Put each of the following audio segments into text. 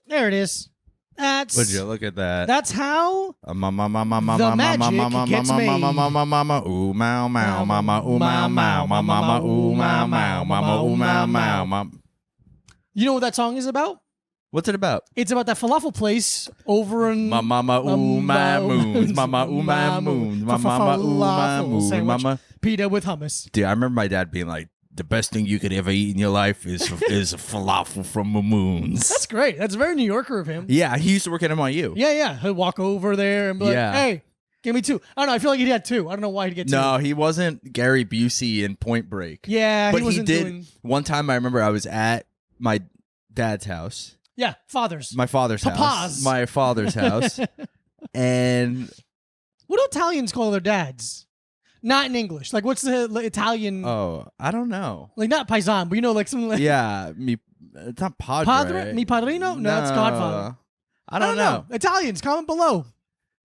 There it is. Would you look at that? That's how the magic gets made. Ooh, mow, mow, mama, ooh, mow, mow, mama, ooh, mow, mow, mama, ooh, mow, mow. You know what that song is about? What's it about? It's about that falafel place over in Mama, ooh, my moons. Mama, ooh, my moons. Mama, ooh, my moons. Mama. Pita with hummus. Dude, I remember my dad being like, the best thing you could ever eat in your life is falafel from Mamoons. That's great. That's very New Yorker of him. Yeah, he used to work at NYU. Yeah. He'd walk over there and be like, hey, give me 2. I don't know. I feel like he had 2. I don't know why he'd get 2. No, he wasn't Gary Busey in Point Break. Yeah, but he did. One time I remember I was at my dad's house. Yeah, my father's house. My father's house. And what do Italians call their dads? Not in English. Like, what's the Italian? Oh, I don't know. Like, not paisan, but you know, like something like... Yeah, it's not padre. Mi padrino? No, that's Godfather. I don't know. Italians, comment below.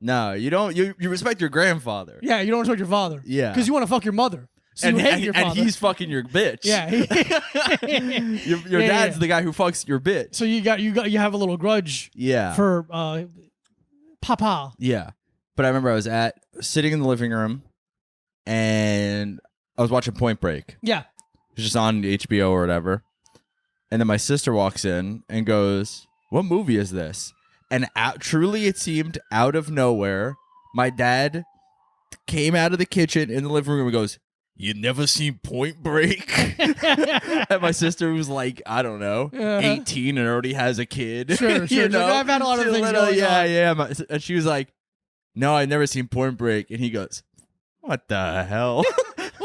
No, you don't. You respect your grandfather. Yeah, you don't respect your father. Yeah. Because you want to fuck your mother. So you hate your father. And he's fucking your bitch. Yeah. Your dad's the guy who fucks your bitch. So you have a little grudge. Yeah. For Papa. Yeah. But I remember I was sitting in the living room, and I was watching Point Break. Yeah. It was just on HBO or whatever. And then my sister walks in and goes, "What movie is this?" And truly, it seemed out of nowhere, my dad came out of the kitchen in the living room and goes, "You never seen Point Break?" And my sister was like, I don't know, 18 and already has a kid. Sure. You know? Like, I've had a lot of things going on. Yeah. And she was like, "No, I've never seen Point Break." And he goes, "What the hell?"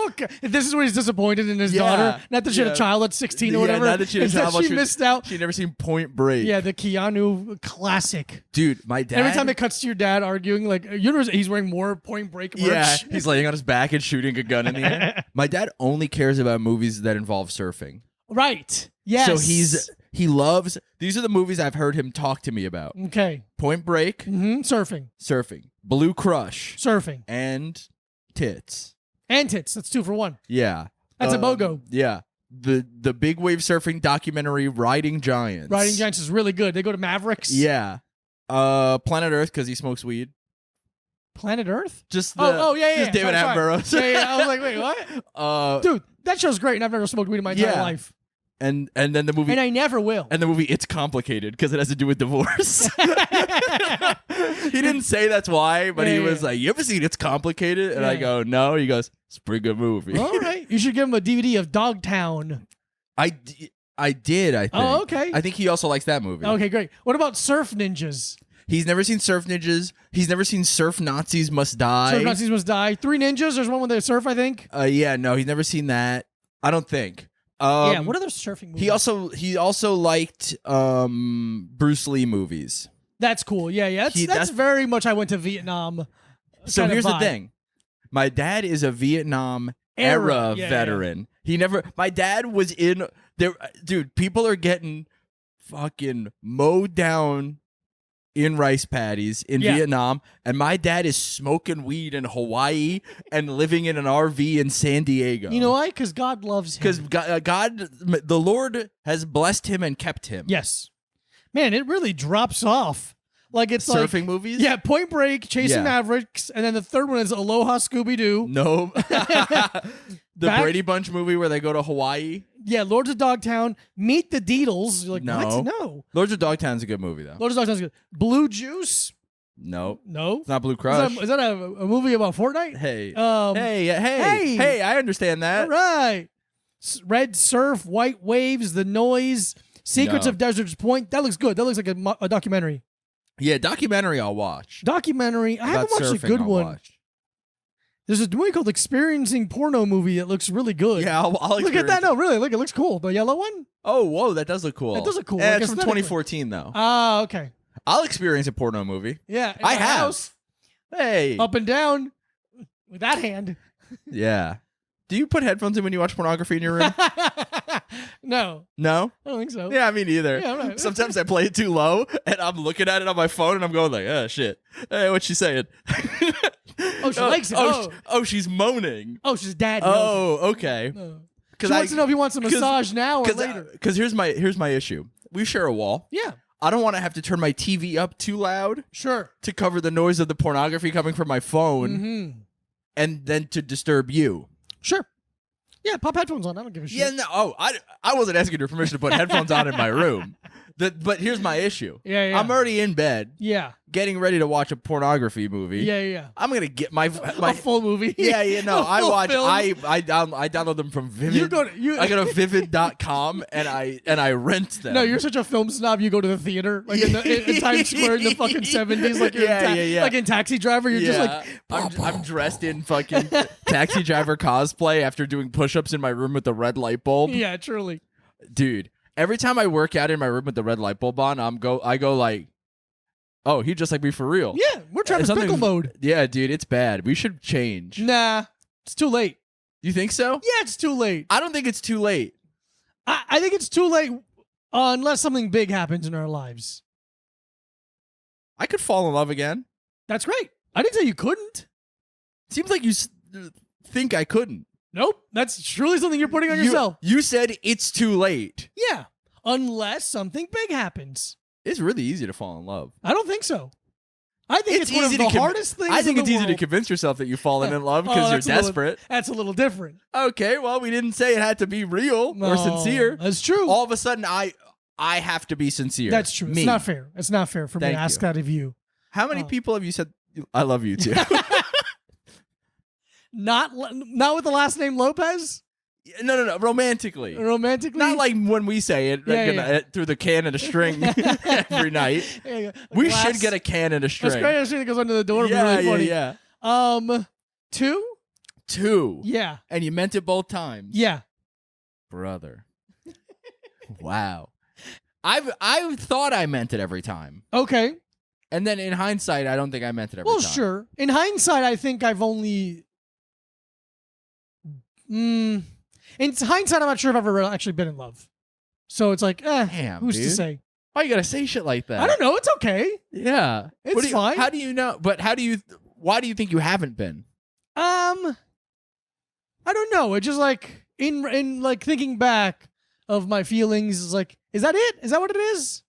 Okay. This is where he's disappointed in his daughter. Not that she had a child at 16 or whatever. Not that she had a child. She missed out. She'd never seen Point Break. Yeah, the Keanu classic. Dude, my dad. Every time it cuts to your dad arguing, like, he's wearing more Point Break merch. Yeah, he's laying on his back and shooting a gun in the air. My dad only cares about movies that involve surfing. Right. Yes. So he loves, these are the movies I've heard him talk to me about. Okay. Point Break. Mm-hmm. Surfing. Blue Crush. Surfing. And tits. And tits. That's 2 for 1. Yeah. That's a BOGO. Yeah. The big wave surfing documentary Riding Giants. Riding Giants is really good. They go to Mavericks. Yeah. Planet Earth because he smokes weed. Planet Earth? Just David Attenborough. Yeah. I was like, wait, what? Dude, that show's great, and I've never smoked weed in my entire life. And then the movie, and I never will. And the movie, It's Complicated because it has to do with divorce. He didn't say that's why, but he was like, "You ever seen It's Complicated?" And I go, "No." He goes, "It's a pretty good movie." All right, you should give him a DVD of Dogtown. I did. I think. Oh, okay. I think he also likes that movie. Okay, great. What about Surf Ninjas? He's never seen Surf Ninjas. He's never seen Surf Nazis Must Die. Surf Nazis Must Die. 3 Ninjas. There's one where they surf, I think. No, he's never seen that. I don't think. What other surfing movies? He also liked Bruce Lee movies. That's cool. Yeah. That's very much I went to Vietnam. So here's the thing. My dad is a Vietnam era veteran. My dad was in there. Dude, people are getting fucking mowed down in rice paddies in Vietnam, and my dad is smoking weed in Hawaii and living in an RV in San Diego. You know why? Because God loves him. Because God, the Lord has blessed him and kept him. Yes. Man, it really drops off. Like it's surfing movies? Yeah, Point Break, Chasing Mavericks, and then the third one is Aloha Scooby-Doo. No. The Brady Bunch movie where they go to Hawaii. Yeah, Lords of Dogtown, Meet the Deedles. You're like, no. What? No. Lords of Dogtown's a good movie, though. Lords of Dogtown's good. Blue Juice? No. No? It's not Blue Crush. Is that a movie about Fortnite? Hey. Hey, I understand that. All right. Red Surf, White Waves, The Noise, Secrets of Desert's Point. That looks good. That looks like a documentary. Yeah, documentary I'll watch. Documentary. I haven't watched a good one. There's a movie called Experiencing Porno movie that looks really good. Yeah, I'll look at that. No, really. Look, it looks cool. The yellow one? Oh, whoa, that does look cool. That does look cool. It's from 2014, though. Ah, okay. I'll experience a porno movie. Yeah. I have. House, hey. Up and down with that hand. Yeah. Do you put headphones in when you watch pornography in your room? No. No? I don't think so. Yeah, me neither. Yeah, right. Sometimes I play it too low, and I'm looking at it on my phone, and I'm going like, oh, shit. Hey, what's she saying? Oh, she likes it. Oh, she's moaning. Oh, she's dad. Oh, okay. She wants to know if he wants a massage now or later. Because here's my issue. We share a wall. Yeah. I don't want to have to turn my TV up too loud Sure. to cover the noise of the pornography coming from my phone Mm-hmm. and then to disturb you. Sure. Yeah, pop headphones on. I don't give a shit. Yeah, no. Oh, I wasn't asking your permission to put headphones on in my room. But here's my issue. Yeah. I'm already in bed, Yeah. getting ready to watch a pornography movie. Yeah. I'm gonna get my A full movie. Yeah. No, I full watch. film. I download them from Vivid. I go to Vivid.com and I rent them. No, you're such a film snob. You go to the theater, like in Times Square in the fucking 70s, like you're like in Taxi Driver. You're just like, I'm dressed in fucking Taxi Driver cosplay after doing push-ups in my room with the red light bulb. yeah, truly. Dude, every time I work out in my room with the red light bulb on, I go like, oh, he just like me for real. Yeah, we're Travis Bickle mode. Yeah, dude, it's bad. We should change. Nah, it's too late. You think so? Yeah, it's too late. I don't think it's too late. I think it's too late unless something big happens in our lives. I could fall in love again. That's great. I didn't say you couldn't. Seems like you think I couldn't. Nope. That's truly something you're putting on yourself. You said it's too late. Yeah. Unless something big happens. It's really easy to fall in love. I don't think so. I think it's one of easy the to hardest things I think in it's the easy to world. convince yourself that you've fallen in love Oh, because that's you're a little- desperate. That's a little different. Okay, well, we didn't say it had to be real No, or sincere. That's true. All of a sudden, I have to be sincere. That's true. Me. It's not fair. It's not fair for me Thank to ask you. that of you. How many people have you said, I love you too? Not with the last name Lopez? No. Romantically. Romantically? Not like when we say it Yeah. through the can and a string every night. Yeah. We Glass- should get a can and a string. That's great. That goes under the door. It'd be really funny. Yeah. 2? 2. Yeah. And you meant it both times. Yeah. Brother. Wow. I thought I meant it every time. Okay. And then in hindsight, I don't think I meant it every Well, time. sure. In hindsight, I think I've only. In hindsight, I'm not sure if I've ever actually been in love. So it's like, Damn, who's to dude. say? Why you gotta say shit like that? I don't know. It's okay. Yeah. It's fine. How do you know? But why do you think you haven't been? I don't know. It's just like in like thinking back of my feelings. Is like, is that it? Is that what it is?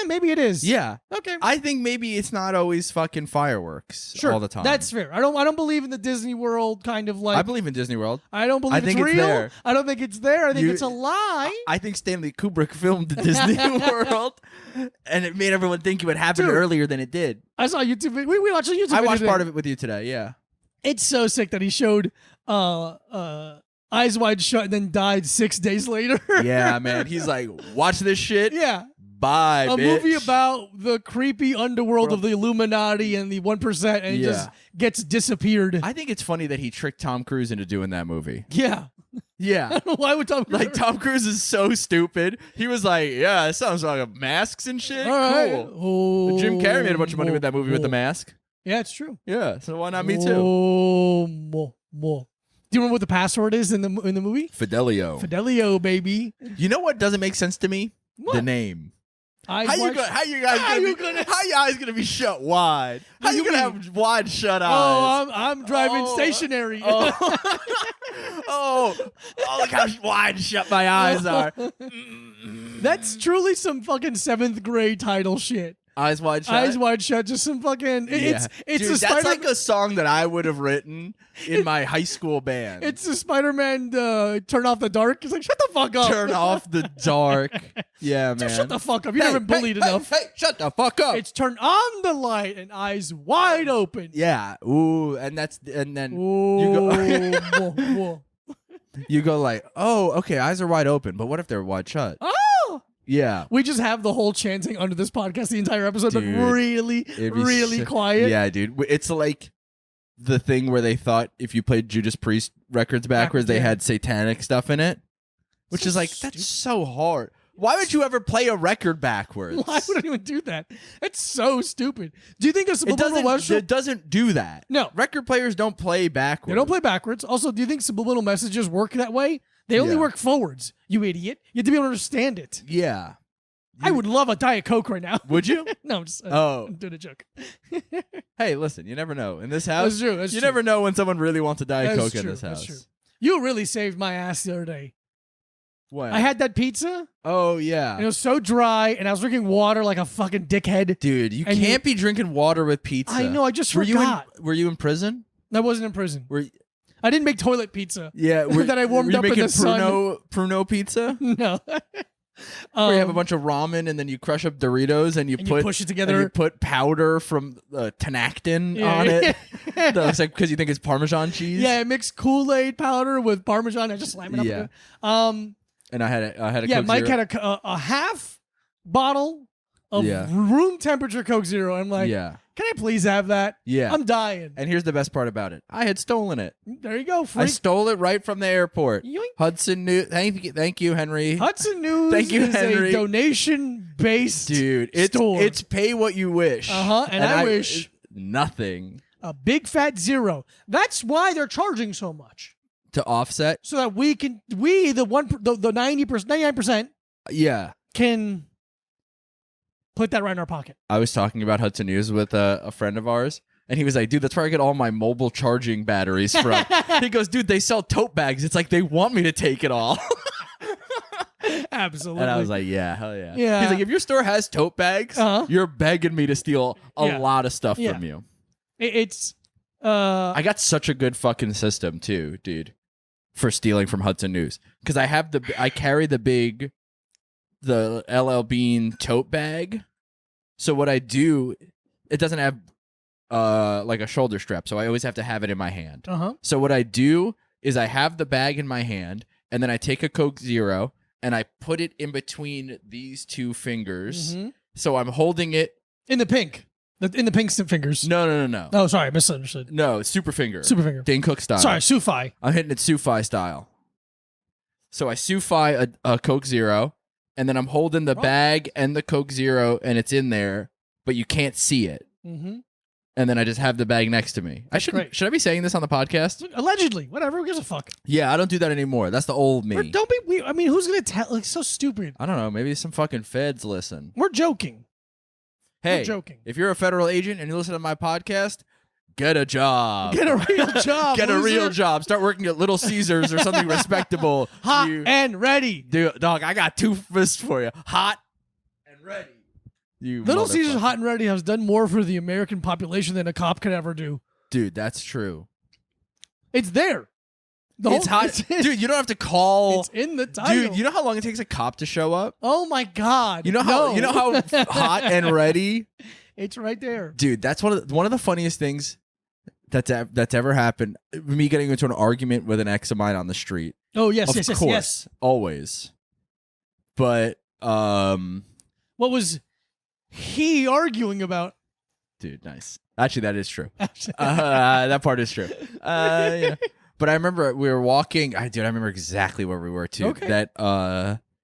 Maybe it is. Yeah. Okay. I think maybe it's not always fucking fireworks Sure. all the time. That's fair. I don't believe in the Disney World kind of like. I believe in Disney World. I don't believe I think it's it's real. there. I don't think it's there. I think You- it's a lie. I think Stanley Kubrick filmed the Disney World, and it made everyone think it would happen Dude. earlier than it did. I saw a YouTube video. We watched a YouTube video. I watched today. part of it with you today. Yeah. It's so sick that he showed Eyes Wide Shut and then died 6 days later. Yeah, man. He's like, watch this shit. Yeah. Bye, A bitch. movie about the creepy underworld of the Illuminati and the 1%, and it just gets disappeared. I think it's funny that he tricked Tom Cruise into doing that movie. Yeah. Yeah. Why would Tom Cruise? Like, Tom Cruise is so stupid. He was like, yeah, it sounds like masks and shit. All right. Cool. Oh, Jim Carrey made a bunch of money with that movie with the mask. Yeah, it's true. Yeah, so why not me too? Oh, Do you remember what the password is in the movie? Fidelio. Fidelio, baby. You know what doesn't make sense to me? What? The name. How How you guys gonna be shut wide? How you gonna have wide shut eyes? Oh, I'm driving stationary. Oh, look how wide shut my eyes are. That's truly some fucking 7th grade title shit. Eyes wide shut. Eyes Wide Shut, just some fucking. It's Dude, a that's Spider. like a song that I would have written in my high school band. It's a Spider-Man. Turn off the dark. It's like shut the fuck up. Turn off the dark. Yeah, man. Just shut the fuck up. You haven't bullied enough. Hey, shut the fuck up. It's turn on the light and eyes wide open. Yeah. Ooh, and then Ooh, whoa. you go like, oh, okay, eyes are wide open, but what if they're wide shut? Oh. Yeah. We just have the whole chanting under this podcast the entire episode, Dude, but really, It'd be really so- quiet. Yeah, dude. It's like the thing where they thought if you played Judas Priest records backwards, they yeah. had satanic stuff in it, which So is like, stupid. that's so hard. Why would you ever play a record backwards? Why would anyone do that? It's so stupid. Do you think a subliminal message? It doesn't do that. No. Record players don't play backwards. They don't play backwards. Also, do you think subliminal messages work that way? They only Yeah. work forwards. You idiot! You have to be able to understand it. Yeah. I would love a Diet Coke right now. Would you? No, I'm just Oh. I'm doing a joke. Hey, listen, you never know. In this house, That's true. That's you true. never know when someone really wants a Diet That's Coke in true, this that's house. true. You really saved my ass the other day. What? I had that pizza, Oh yeah. and it was so dry, and I was drinking water like a fucking dickhead. Dude, you And can't be drinking water with pizza. I know. I just Were forgot. were you in prison? I wasn't in prison. Were I didn't make toilet pizza. yeah, That I warmed were you up in making the sun. Pruno pizza? No. Where you have a bunch of ramen and then you crush up Doritos and you push it together. And you put powder from Tenactin Yeah. on it. That's like because you think it's Parmesan cheese. Yeah, I mixed Kool-Aid powder with Parmesan. I just slam it up. Yeah. There. And I had a Yeah, Coke Mike Zero. had a half bottle of Yeah. room temperature Coke Zero. I'm like, yeah. can I please have that? Yeah. I'm dying. And here's the best part about it. I had stolen it. There you go. I Free. stole it right from the airport. Yoink. Hudson News. Thank you, Henry. Hudson News Thank you, is Henry. a donation-based Dude, store. it's pay what you wish. And I wish nothing a big fat zero. That's why they're charging so much. to offset. So that we the 90%, 99% Yeah. can put that right in our pocket. I was talking about Hudson News with a friend of ours, and he was like, dude, that's where I get all my mobile charging batteries from. He goes, dude, they sell tote bags. It's like they want me to take it all. Absolutely. And I was like, yeah, hell yeah. Yeah. He's like, if your store has tote bags, you're begging me to steal a Yeah. lot of stuff Yeah. from you. It's I got such a good fucking system too, dude, for stealing from Hudson News. Because I carry the LL Bean tote bag. So what I do, it doesn't have like a shoulder strap, so I always have to have it in my hand. So what I do is I have the bag in my hand, and then I take a Coke Zero and I put it in between these two fingers. So I'm holding it in the pink. In the pink fingers. No. Oh, sorry, I misunderstood. No, super finger. Super finger. Dane Cook style. Sorry, Sufi. I'm hitting it Sufi style. So I Sufi a Coke Zero, and then I'm holding the bag and the Coke Zero, and it's in there, but you can't see it. And then I just have the bag next to me. Should I be saying this on the podcast? Allegedly. Whatever. Who gives a fuck? Yeah, I don't do that anymore. That's the old me. Don't be. I mean, who's going to tell? Like, so stupid. I don't know. Maybe some fucking feds listen. We're joking. Hey, We're joking. If you're a federal agent and you listen to my podcast, get a job. Get a real job. Get a loser. real job. Start working at Little Caesars or something respectable. Hot and ready. Dude, dog, I got two fists for you. Hot and ready. You Little Caesars Hot and Ready has done more for the American population than a cop could ever do. Dude, that's true. It's there. It's hot. Dude, you don't have to call. It's in the title. Dude, you know how long it takes a cop to show up? Oh my God. You know how hot and ready? It's right there. Dude, that's one of the funniest things that's ever happened. Me getting into an argument with an ex of mine on the street. Oh yes, Of course, always. But what was he arguing about? Dude, nice. Actually, that is true. That part is true. Yeah. But I remember we were walking. I remember exactly where we were too. Okay. That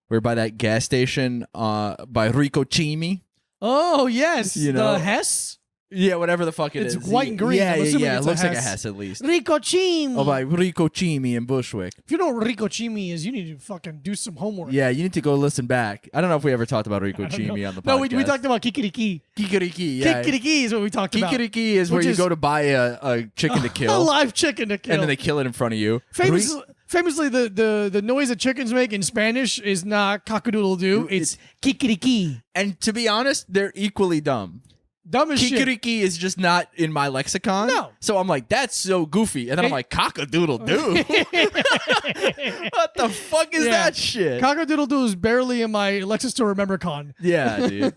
we were by that gas station by Rico Chimi. Oh yes, You know? the Hess. Yeah, whatever the fuck it is. It's white and green. Yeah, I'm assuming yeah. It it's a looks like a Hess. Hess at least. Rico Chimi. Oh, by Rico Chimi in Bushwick. If you know what Rico Chimi is, you need to fucking do some homework. Yeah, you need to go listen back. I don't know if we ever talked about Rico I don't Chimi know. on the podcast. No, we talked about Kikiriki. Kikiriki, yeah. Kikiriki is what we talked about. Kikiriki is where Which you is- go to buy a chicken to A kill, live chicken to kill. and then they kill it in front of you. Famously, the noise that chickens make in Spanish is not cock-a-doodle-doo. It's kikiriki. And to be honest, they're equally dumb. Dumb as shit. Kikiriki is just not in my lexicon. No. So I'm like, that's so goofy. And then I'm like, cock-a-doodle-doo. What the fuck is Yeah. that shit? Cock-a-doodle-doo is barely in my Lexus to Remember con. Yeah, dude.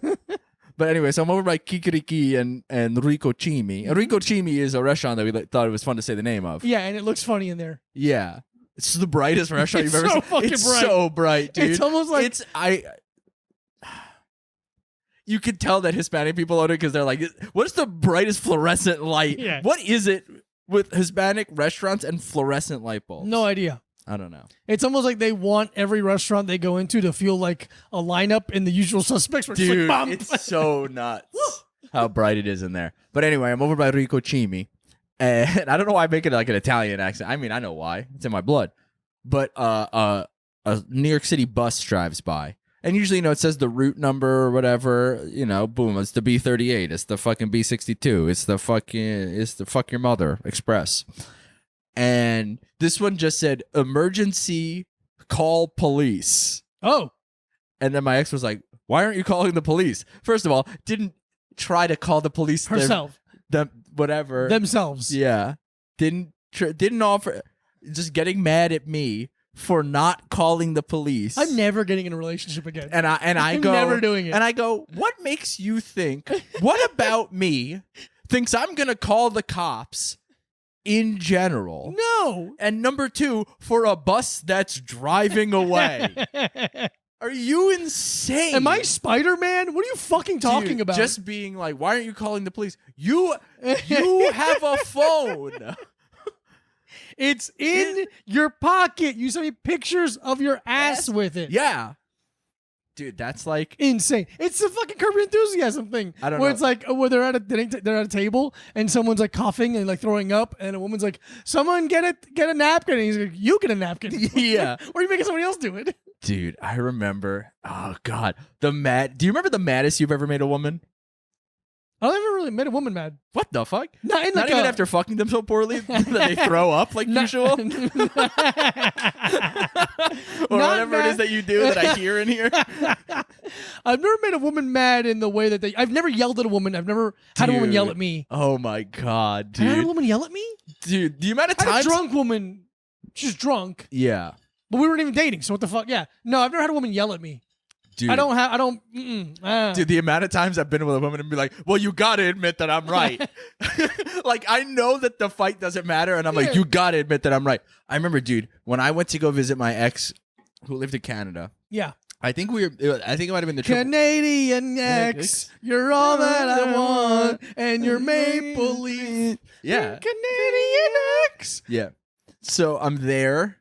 But anyway, so I'm over by Kikiriki and Rico Chimi. And Rico Chimi is a restaurant that we thought it was fun to say the name of. Yeah, and it looks funny in there. Yeah. It's the brightest restaurant It's you've ever so seen. fucking It's bright. so bright, dude. It's almost like you could tell that Hispanic people own it because they're like, what's the brightest fluorescent light? Yeah. What is it with Hispanic restaurants and fluorescent light bulbs? no idea. I don't know. It's almost like they want every restaurant they go into to feel like a lineup in The Usual Suspects. Where it's Dude, like, bum. it's so nuts how bright it is in there. But anyway, I'm over by Rico Chimi. And I don't know why I make it like an Italian accent. I mean, I know why. It's in my blood. But a New York City bus drives by. And usually, it says the route number or whatever. Boom, it's the B38. It's the fucking B62. It's the fuck your mother express. And this one just said emergency call police. Oh. And then my ex was like, why aren't you calling the police? First of all, didn't try to call the police Herself. Whatever. Themselves. Yeah. Didn't offer, just getting mad at me for not calling the police. I'm never getting in a relationship again. And I I'm go, never doing it. And I go, what makes you think, what about me thinks I'm going to call the cops in general? No. And number two, for a bus that's driving away. Are you insane? Am I Spider-Man? What are you fucking talking Dude, about? Just being like, why aren't you calling the police? You have a phone. It's in your pocket. You sent me pictures of your ass with it. Yeah. Dude, that's like insane. It's the fucking Curb Your Enthusiasm thing. I don't where know. It's like where they're at a table and someone's like coughing and like throwing up and a woman's like, someone get a napkin, and he's like, you get a napkin. Yeah. Or are you making somebody else do it? Dude, I remember. Oh God, do you remember the maddest you've ever made a woman? I never really made a woman mad. What the fuck? Not Not even after fucking them so poorly that they throw up like usual, or whatever it is that you do that I hear in here. I've never made a woman mad in the way that I've never yelled at a woman. I've never had a woman yell at me. Oh my God, dude. I had a woman yell at me? Dude, the amount of I had times. a drunk woman. She's drunk. Yeah. But we weren't even dating, so what the fuck? Yeah. No, I've never had a woman yell at me. Dude. Dude, the amount of times I've been with a woman and be like, well, you gotta admit that I'm right. Like, I know that the fight doesn't matter, and I'm like, you gotta admit that I'm right. I remember, dude, when I went to go visit my ex who lived in Canada. Yeah. I think it might have been the trip. Canadian ex, you're all that I want, and you're maple leaf. Yeah. Canadian ex. Yeah. So I'm there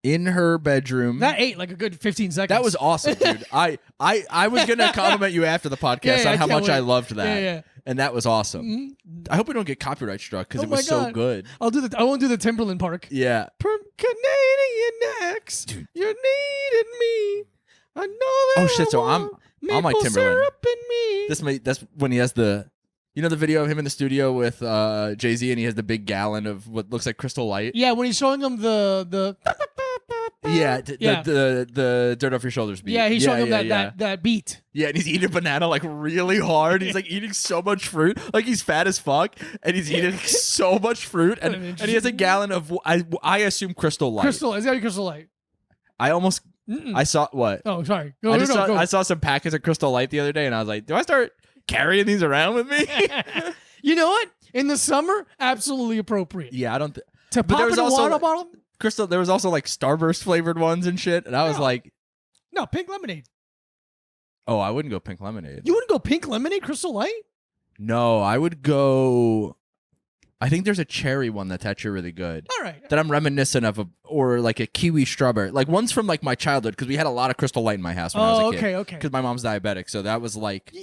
in her bedroom. That ate like a good 15 seconds. That was awesome, dude. I was gonna compliment you after the podcast on how much I loved that. Yeah. And that was awesome. Mm-hmm. I hope we don't get copyright struck because Oh it was so good. I won't do the Timberland Park. Yeah. Canadian ex, Dude. you needed me. I know that. Oh shit! So I'm like maple Timberland. syrup in me. That's when he has the, the video of him in the studio with Jay-Z, and he has the big gallon of what looks like Crystal Light. Yeah, when he's showing him the The dirt off your shoulders beat. Yeah, he's showing him that beat. Yeah, and he's eating a banana like really hard. He's like eating so much fruit, like he's fat as fuck, and he's eating so much fruit, and he has a gallon of I assume Crystal Light. It's gotta be Crystal Light. I saw what? Oh, sorry. I saw some packets of Crystal Light the other day, and I was like, do I start carrying these around with me? You know what? In the summer, absolutely appropriate. Yeah, I don't. To pop in a water bottle. Crystal. There was also like Starburst flavored ones and shit, and I was like, no, pink lemonade. oh, I wouldn't go pink lemonade. You wouldn't go pink lemonade, Crystal Light? No, I would go. I think there's a cherry one that's actually really good. All right. That I'm reminiscent of, or like a kiwi strawberry. Like one's from like my childhood because we had a lot of Crystal Light in my house when I was a kid. Okay. Because my mom's diabetic, so that was like.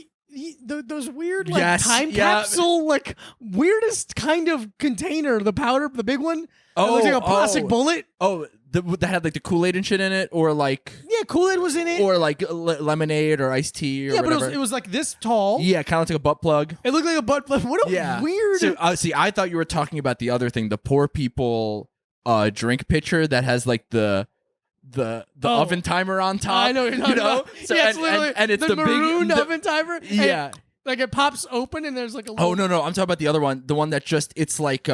Those weird time capsule, weirdest kind of container. The powder, the big one. That looks like a plastic bullet. Oh, that had like the Kool-Aid and shit in it, or like Kool-Aid was in it, or like lemonade or iced tea or whatever. but it was like this tall. Yeah, kind of like a butt plug. It looked like a butt plug. What a weird. So, see, I thought you were talking about the other thing, the poor people drink pitcher that has like the oven timer on top. I know what you're talking about. So, it's literally and it's the maroon big oven timer. Yeah. Like it pops open and there's like a little... Oh, no. I'm talking about the other one. The one that just, it's like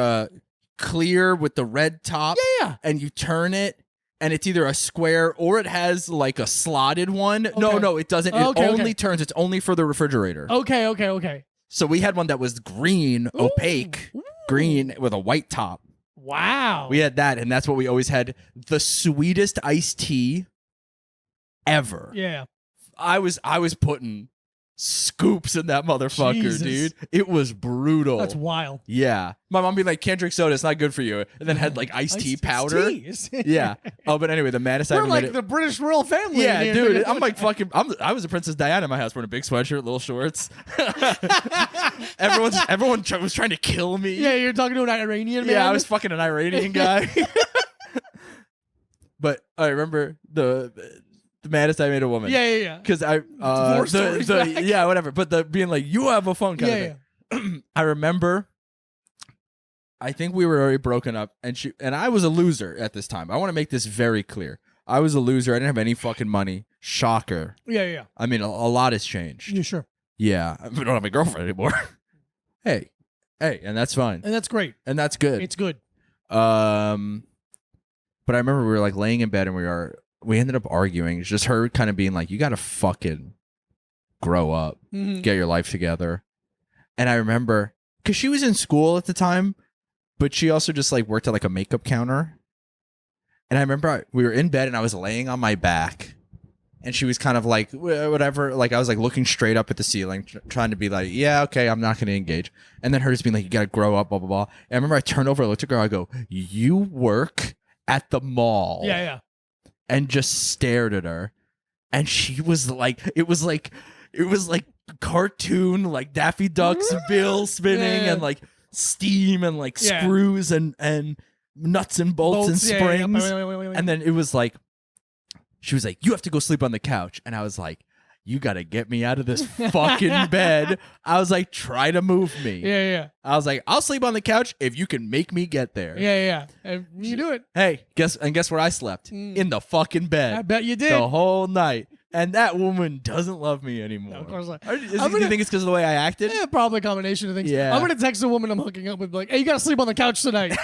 clear with the red top. Yeah. And you turn it and it's either a square or it has like a slotted one. Okay. No, it doesn't. It only turns. It's only for the refrigerator. Okay. So we had one that was green, opaque, green with a white top. Wow. We had that, and that's what we always had. The sweetest iced tea ever. Yeah. I was putting scoops in that motherfucker, Jesus. dude. It was brutal. That's wild. Yeah. My mom being like, can't drink soda, it's not good for you. And then had like iced tea powder. Yeah. Oh, but anyway, the maddest I ever We're made like the British royal family. Yeah, here. dude. I'm like fucking. I was a Princess Diana in my house wearing a big sweatshirt, little shorts. Everyone was trying to kill me. Yeah, you're talking to an Iranian man. Yeah, I was fucking an Iranian guy. But I remember the maddest I made a woman. Yeah. Because I whatever. But the being like, you have a phone kind of thing. I remember. I think we were already broken up, and I was a loser at this time. I want to make this very clear. I was a loser. I didn't have any fucking money. Shocker. Yeah. I mean, a lot has changed. Yeah, sure. Yeah, I don't have a girlfriend anymore. hey, and that's fine, And that's great. and that's good. It's good. But I remember we were like laying in bed and we ended up arguing. It's just her kind of being like, "You gotta fucking grow up, get your life together." And I remember because she was in school at the time, but she also just like worked at like a makeup counter. And I remember we were in bed and I was laying on my back. And she was kind of like, whatever. Like, I was like looking straight up at the ceiling, trying to be like, yeah, okay, I'm not going to engage. And then her just being like, you got to grow up, blah, blah, blah. And I remember I turned over, I looked at her, I go, you work at the mall. Yeah. And just stared at her. And she was like, it was like cartoon, like Daffy Duck's bill spinning and like steam and like screws and nuts and bolts and springs. Wait. And then it was like, she was like, you have to go sleep on the couch. And I was like, you got to get me out of this fucking bed. I was like, try to move me. Yeah. I was like, I'll sleep on the couch if you can make me get there. Yeah. And you do it. Hey, guess where I slept? In the fucking bed. I bet you did. The whole night. And that woman doesn't love me anymore. No, of course not. Do you think it's because of the way I acted? Yeah, probably a combination of things. Yeah. I'm going to text a woman I'm hooking up with, like, hey, you got to sleep on the couch tonight.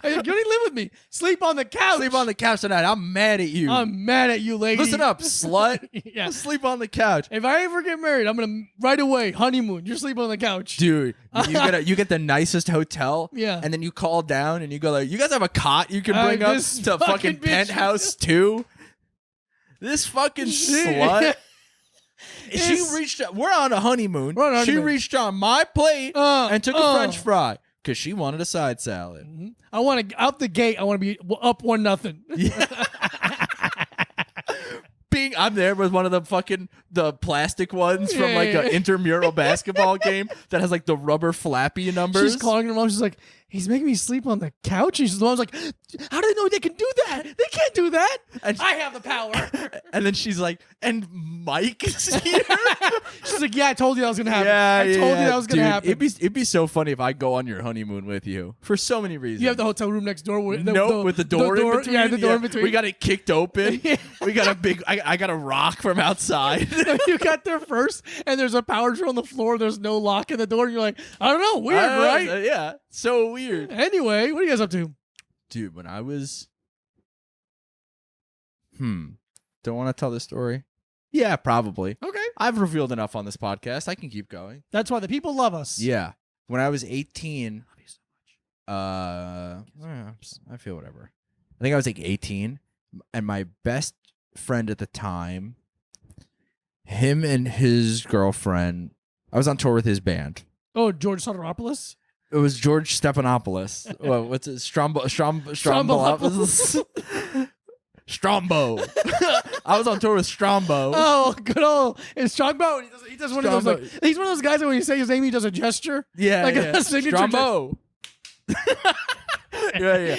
Hey, you don't even live with me. Sleep on the couch. Sleep on the couch tonight. I'm mad at you. I'm mad at you, lady. Listen up, slut. Yeah. Sleep on the couch. If I ever get married, I'm going to, right away, honeymoon. You're sleeping on the couch. Dude, you get the nicest hotel. Yeah. And then you call down and you go like, you guys have a cot you can bring up this to fucking bitch. penthouse 2? This fucking slut. She reached out. We're on a honeymoon. She reached on my plate and took a French fry because she wanted a side salad. Mm-hmm. I want to, out the gate, I want to be up 1-0. Yeah. I'm there with one of the plastic ones from like an intramural basketball game that has like the rubber flappy numbers. She's calling her mom. She's like, he's making me sleep on the couch. And she's the mom's like, how do they know they can do that? They can't do that. And I have the power. And then she's like, and Mike is here. She's like, yeah, I told you that was gonna happen. Yeah, I told you that was gonna happen. It'd be so funny if I go on your honeymoon with you for so many reasons. You have the hotel room next door. With with the door in between. Yeah, the door in between. We got it kicked open. We got a big. I got a rock from outside. You got there first, and there's a power drill on the floor. There's no lock in the door. And you're like, I don't know, weird, right? Yeah, so weird. Anyway, what are you guys up to? Dude, when I was, don't want to tell this story. Yeah, probably. Okay. I've revealed enough on this podcast. I can keep going. That's why the people love us. Yeah. When I was 18, I feel whatever. I think I was like 18, and my best friend at the time, him and his girlfriend, I was on tour with his band. Oh, George Stephanopoulos? It was George Stephanopoulos. Well, what's it? Strombopoulos. Strombo. I was on tour with Strombo. Oh, good old. It's Strombo. He does one of those, like, he's one of those guys that when you say his name, he does a gesture. Yeah, like yeah. A signature Strombo. Yeah.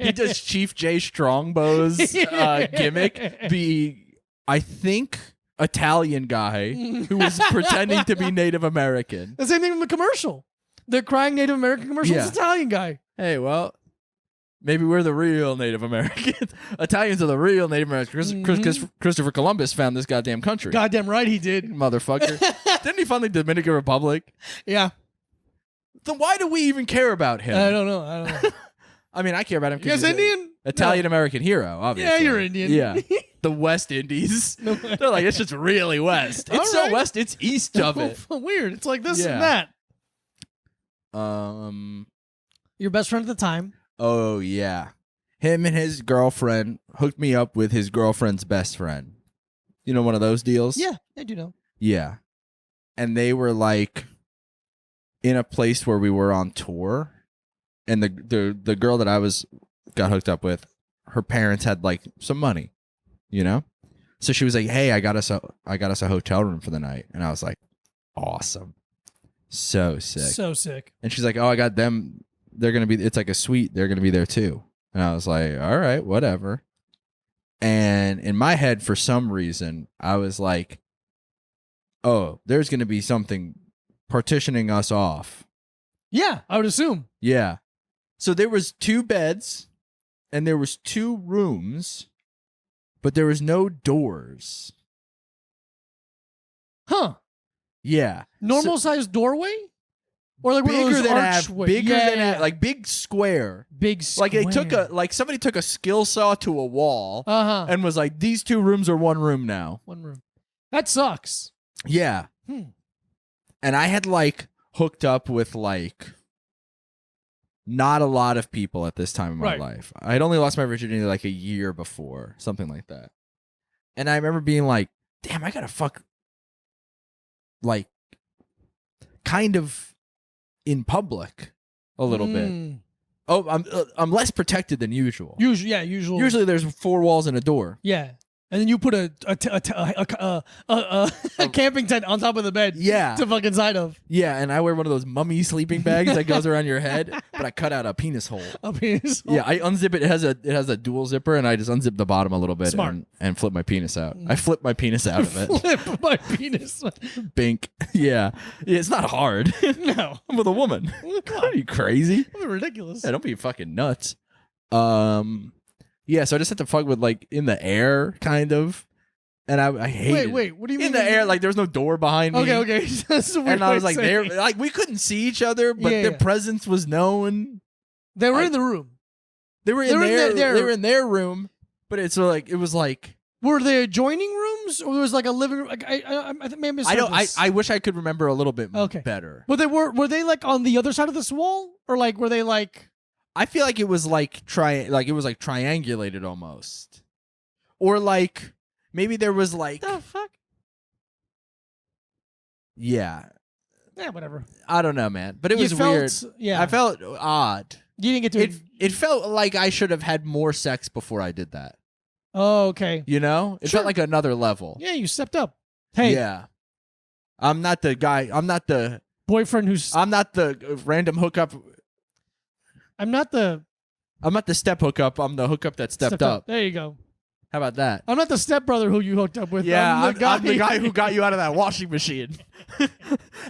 He does Chief J Strongbow's gimmick. The, I think, Italian guy who was pretending to be Native American. The same thing with the commercial. The crying Native American commercial is Italian guy. Hey, well, maybe we're the real Native Americans. Italians are the real Native Americans. Christopher Columbus found this goddamn country. Goddamn right he did. Motherfucker. Didn't he found the Dominican Republic? Yeah. Then why do we even care about him? I don't know. I mean, I care about him You because guys he's Indian? Italian American hero, obviously. Yeah, you're Indian. Yeah. The West Indies. They're like, it's just really west. It's so west, it's east of it. Weird. It's like this and that. Your best friend at the time. Oh, yeah. Him and his girlfriend hooked me up with his girlfriend's best friend. You know, one of those deals? Yeah, I do know. Yeah. And they were like in a place where we were on tour. And the girl that I got hooked up with, her parents had like some money, you know? So she was like, hey, I got us a hotel room for the night. And I was like, awesome. So sick. So sick. And she's like, oh, I got them. They're going to be, it's like a suite. They're going to be there too. And I was like, all right, whatever. And in my head, for some reason, I was like, oh, there's going to be something partitioning us off. Yeah, I would assume. Yeah. So there was 2 beds and there was 2 rooms but there was no doors. Huh. Yeah. Normal sized doorway? Or like one of Bigger those than archway? bigger yeah, than yeah. like big square. Big square. Like somebody took a skill saw to a wall Uh-huh. and was like, these 2 rooms are 1 room now. 1 room. That sucks. Yeah. And I had like hooked up with like not a lot of people at this time in my life. I had only lost my virginity like a year before, something like that. And I remember being like, damn, I gotta fuck like kind of in public a little bit. Oh, I'm less protected than usual. Usually there's 4 walls and a door. Yeah. And then you put a camping tent on top of the bed. Yeah. To fucking side of. Yeah, and I wear one of those mummy sleeping bags that goes around your head, but I cut out a penis hole. A penis hole. Yeah, I unzip it. It has a dual zipper, and I just unzip the bottom a little bit and flip my penis out. I flip my penis out of it. Flip my penis. Bink. Yeah, it's not hard. No. I'm with a woman. Are you crazy? That's ridiculous. Yeah, don't be fucking nuts. Yeah, so I just had to fuck with like in the air, kind of, and I hated. Wait, what do you mean in the air? Like there's no door behind me. Okay. That's a weird And I way was to like, say it. like we couldn't see each other, but Yeah, their yeah. presence was known. They were in the room. They were in their room, but it's like it was like. Were they adjoining rooms, or was like a living room? Like, I think maybe I wish I could remember a little bit better. But were they like on the other side of this wall, or like were they like? I feel like it was like triangulated almost, or like maybe there was like The fuck? Yeah, Whatever. I don't know, man. But it was weird. Yeah, I felt odd. You didn't get to It felt like I should have had more sex before I did that. Oh, okay. You know, it felt like another level. Yeah, you stepped up. Hey, Yeah, I'm not the guy. I'm not the boyfriend who's. I'm not the random hookup. I'm not the step hookup. I'm the hookup that stepped up. There you go. How about that? I'm not the stepbrother who you hooked up with. Yeah, I'm the guy who got you out of that washing machine.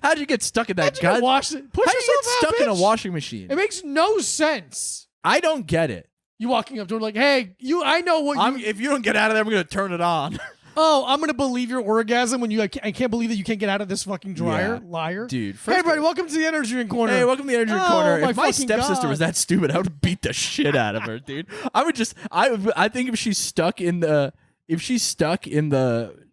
How'd you get stuck in that? Push How'd yourself you get stuck out, in a bitch. washing machine? It makes no sense. I don't get it. You walking up to her like, hey, I know what If you don't get out of there, I'm gonna turn it on. Oh, I'm gonna believe your orgasm when I can't believe that you can't get out of this fucking dryer, liar, dude. Hey, everybody, welcome to the Energy Drink Corner. Hey, welcome to the Energy Drink Corner. If my fucking stepsister God. was that stupid, I would beat the shit out of her, dude. I think if she's stuck in the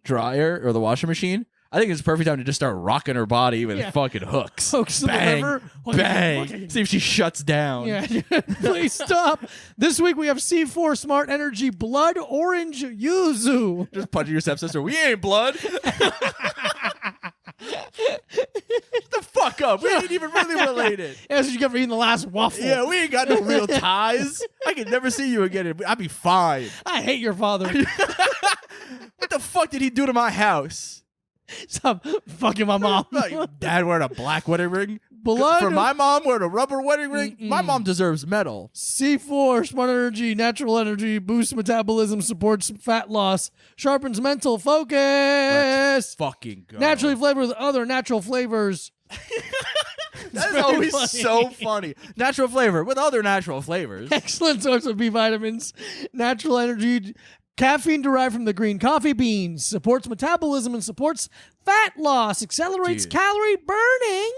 dryer or the washing machine, I think it's the perfect time to just start rocking her body with fucking hooks. Hooks to the bang, liver. bang. See if she shuts down. Yeah, please stop. This week we have C4 Smart Energy Blood Orange Yuzu. Just punching your stepsister. We ain't blood. Shut the fuck up. We ain't even really related. That's what you get for eating the last waffle. Yeah, we ain't got no real ties. I can never see you again. I'd be fine. I hate your father. What the fuck did he do to my house? Stop fucking my mom. Like, Dad wearing a black wedding ring? Blood. For my mom wearing a rubber wedding ring? My mom deserves medal. C4 Smart Energy, natural energy, boosts metabolism, supports fat loss, sharpens mental focus. Let's fucking go. Naturally flavored with other natural flavors. That's always so funny. Natural flavor with other natural flavors. Excellent source of B vitamins. Natural energy. Caffeine derived from the green coffee beans. Supports metabolism and supports fat loss. Accelerates calorie burning.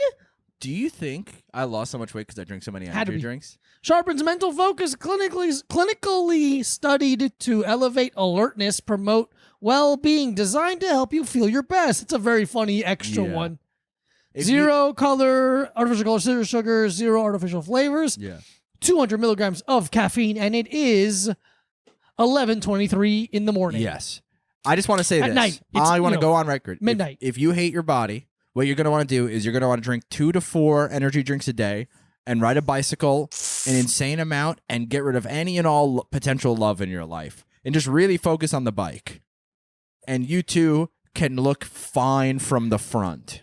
Do you think I lost so much weight because I drink so many Had to energy be. drinks? Sharpens mental focus. Clinically studied to elevate alertness, promote well-being. Designed to help you feel your best. It's a very funny extra one. Zero color, artificial color, sugar, zero artificial flavors. Yeah. 200 milligrams of caffeine, and it is 11:23 in the morning. Yes. I just want to say At this. night. I want to go on record. Midnight. If you hate your body, what you're going to want to do is you're going to want to drink 2 to 4 energy drinks a day and ride a bicycle an insane amount and get rid of any and all potential love in your life and just really focus on the bike. And you two can look fine from the front.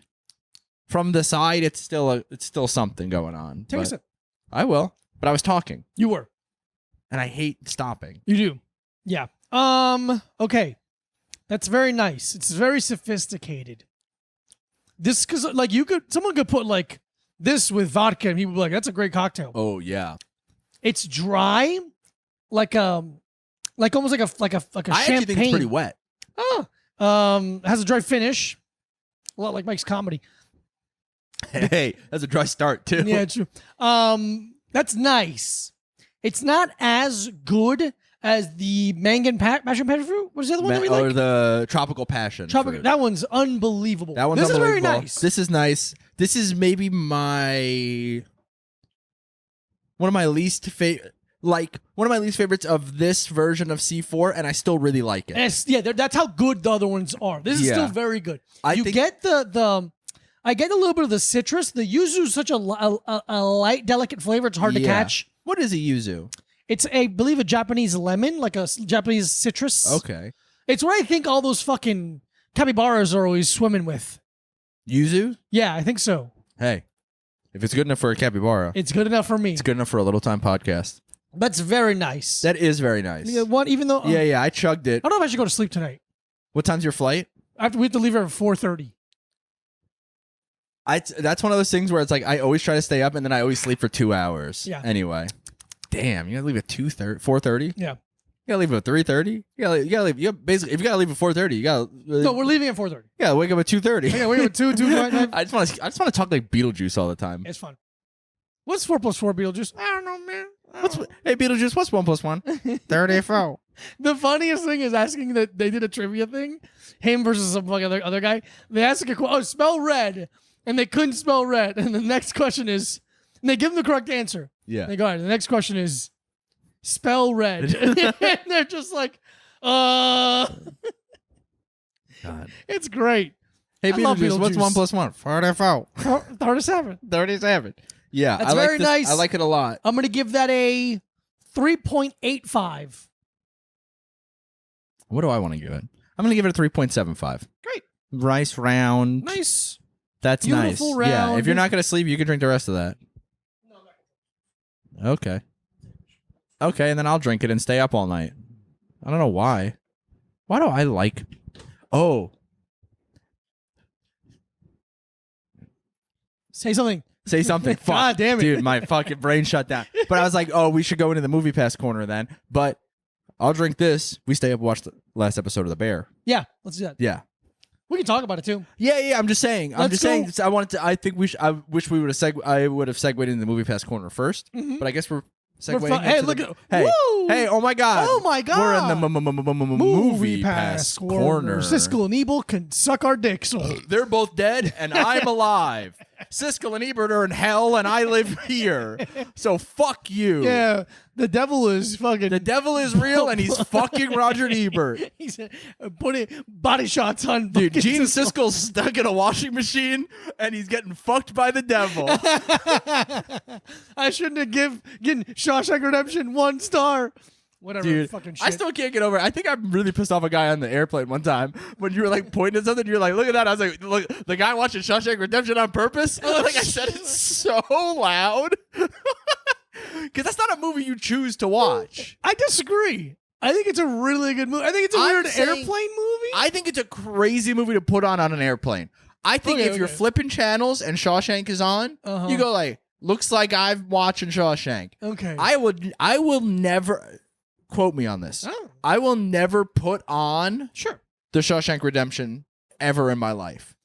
From the side, it's still something going on. Take a sip. I will, but I was talking. You were. And I hate stopping. You do. Yeah. Okay. That's very nice. It's very sophisticated. This, because like someone could put like this with vodka and people would be like, that's a great cocktail. Oh yeah. It's dry, like a like almost like a I champagne. actually think it's pretty wet. Has a dry finish, a lot like Mike's comedy. Hey, that's a dry start too. Yeah, true. That's nice. It's not as good as the passion fruit. What is the other one that we like? Or the tropical passion. Fruit. That one's unbelievable. That one's this unbelievable. is very nice. This is nice. This is maybe one of my least favorites of this version of C4, and I still really like it. That's how good the other ones are. This is still very good. I get I get a little bit of the citrus. The yuzu is such a light, delicate flavor. It's hard to catch. What is a yuzu? It's I believe a Japanese lemon, like a Japanese citrus. Okay. It's what I think all those fucking capybaras are always swimming with. Yuzu? Yeah, I think so. Hey, if it's good enough for a capybara, it's good enough for me. It's good enough for a Little Time podcast. That's very nice. That is very nice. Even though I chugged it. I don't know if I should go to sleep tonight. What time's your flight? We have to leave at 4:30. That's one of those things where it's like I always try to stay up and then I always sleep for 2 hours. Yeah. Anyway. Damn, you gotta leave at 4:30? Yeah. You gotta leave at 3:30? You gotta leave. Basically, if you gotta leave at 4:30, you gotta. No, we're leaving at 4:30. Yeah, wake up at 2:30. Yeah, wake up at 2:05. I just want to talk like Beetlejuice all the time. It's fun. What's 4 + 4, Beetlejuice? I don't know, man. Hey, Beetlejuice, what's 1 + 1? 34. The funniest thing is asking that they did a trivia thing, him versus some fucking other guy. They asked spell red, and they couldn't spell red. And the next question is, and they give them the correct answer. Yeah. They go, all right, the next question is, spell red. And they're just like, God. It's great. Hey, Beetlejuice, what's 1 + 1? 44. 37. 37. Yeah, that's very nice. I like it a lot. I'm going to give that a 3.85. What do I want to give it? I'm going to give it a 3.75. Great. Rice round. Nice. That's beautiful nice. Round. Yeah, if you're not going to sleep, you can drink the rest of that. Okay. Okay, and then I'll drink it and stay up all night. I don't know why. Why do I like... Oh. Say something. Say something. Fuck. God damn it. Dude, my fucking brain shut down. But I was like, oh, we should go into the movie pass corner then. But I'll drink this. We stay up and watch the last episode of The Bear. Yeah, let's do that. Yeah. We can talk about it too. Yeah, I'm just saying. I would have segued into the movie pass corner first. Mm-hmm. But I guess we're segueing. Hey, look at Hey, oh my God. Oh my God. We're in the movie pass corner. Siskel and Ebert can suck our dicks. They're both dead and I'm alive. Siskel and Ebert are in hell and I live here. So fuck you. Yeah, the devil is real and he's fucking Roger Ebert. He's putting body shots on. Dude, Gene Siskel's stuck in a washing machine and he's getting fucked by the devil. I shouldn't have given Shawshank Redemption 1 star. Whatever, dude, fucking shit. I still can't get over it. I think I'm really pissed off a guy on the airplane one time when you were like pointing at something. You're like, look at that. I was like, look, the guy watching Shawshank Redemption on purpose. Like I said it so loud. Because that's not a movie you choose to watch. I disagree. I think it's a really good movie. I think it's a weird airplane movie. I think it's a crazy movie to put on an airplane. I think if you're flipping channels and Shawshank is on, you go like, looks like I'm watching Shawshank. Okay. I will never... Quote me on this. Oh. I will never put on the Shawshank Redemption ever in my life.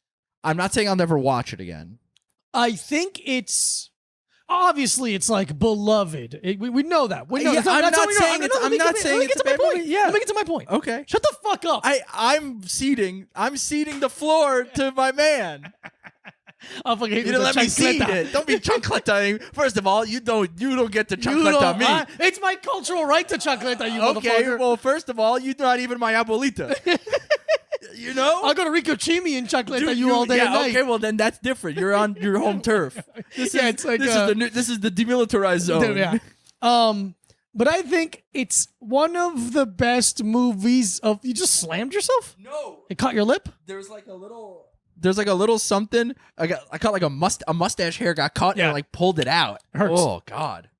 I'm not saying I'll never watch it again. I think it's obviously it's like beloved. We know that. We know. Yeah, I'm not saying it's a bad movie. Yeah, let me get to my point. Okay, shut the fuck up. I'm ceding the floor to my man. I'll fucking hate you didn't let me seed it. Don't be chancletaing. First of all, you don't get to chancleta me. It's my cultural right to chancleta you. Okay, motherfucker. Well, first of all, you're not even my abuelita. You know, I'll go to Rico Chimi and chancleta you all day and night. Okay, well then that's different. You're on your home turf. This is the demilitarized zone. Yeah. But I think it's one of the best movies of. You just slammed yourself? No, it caught your lip. There's like a little something. I caught like a mustache hair got caught and I like pulled it out. It hurts. Oh God.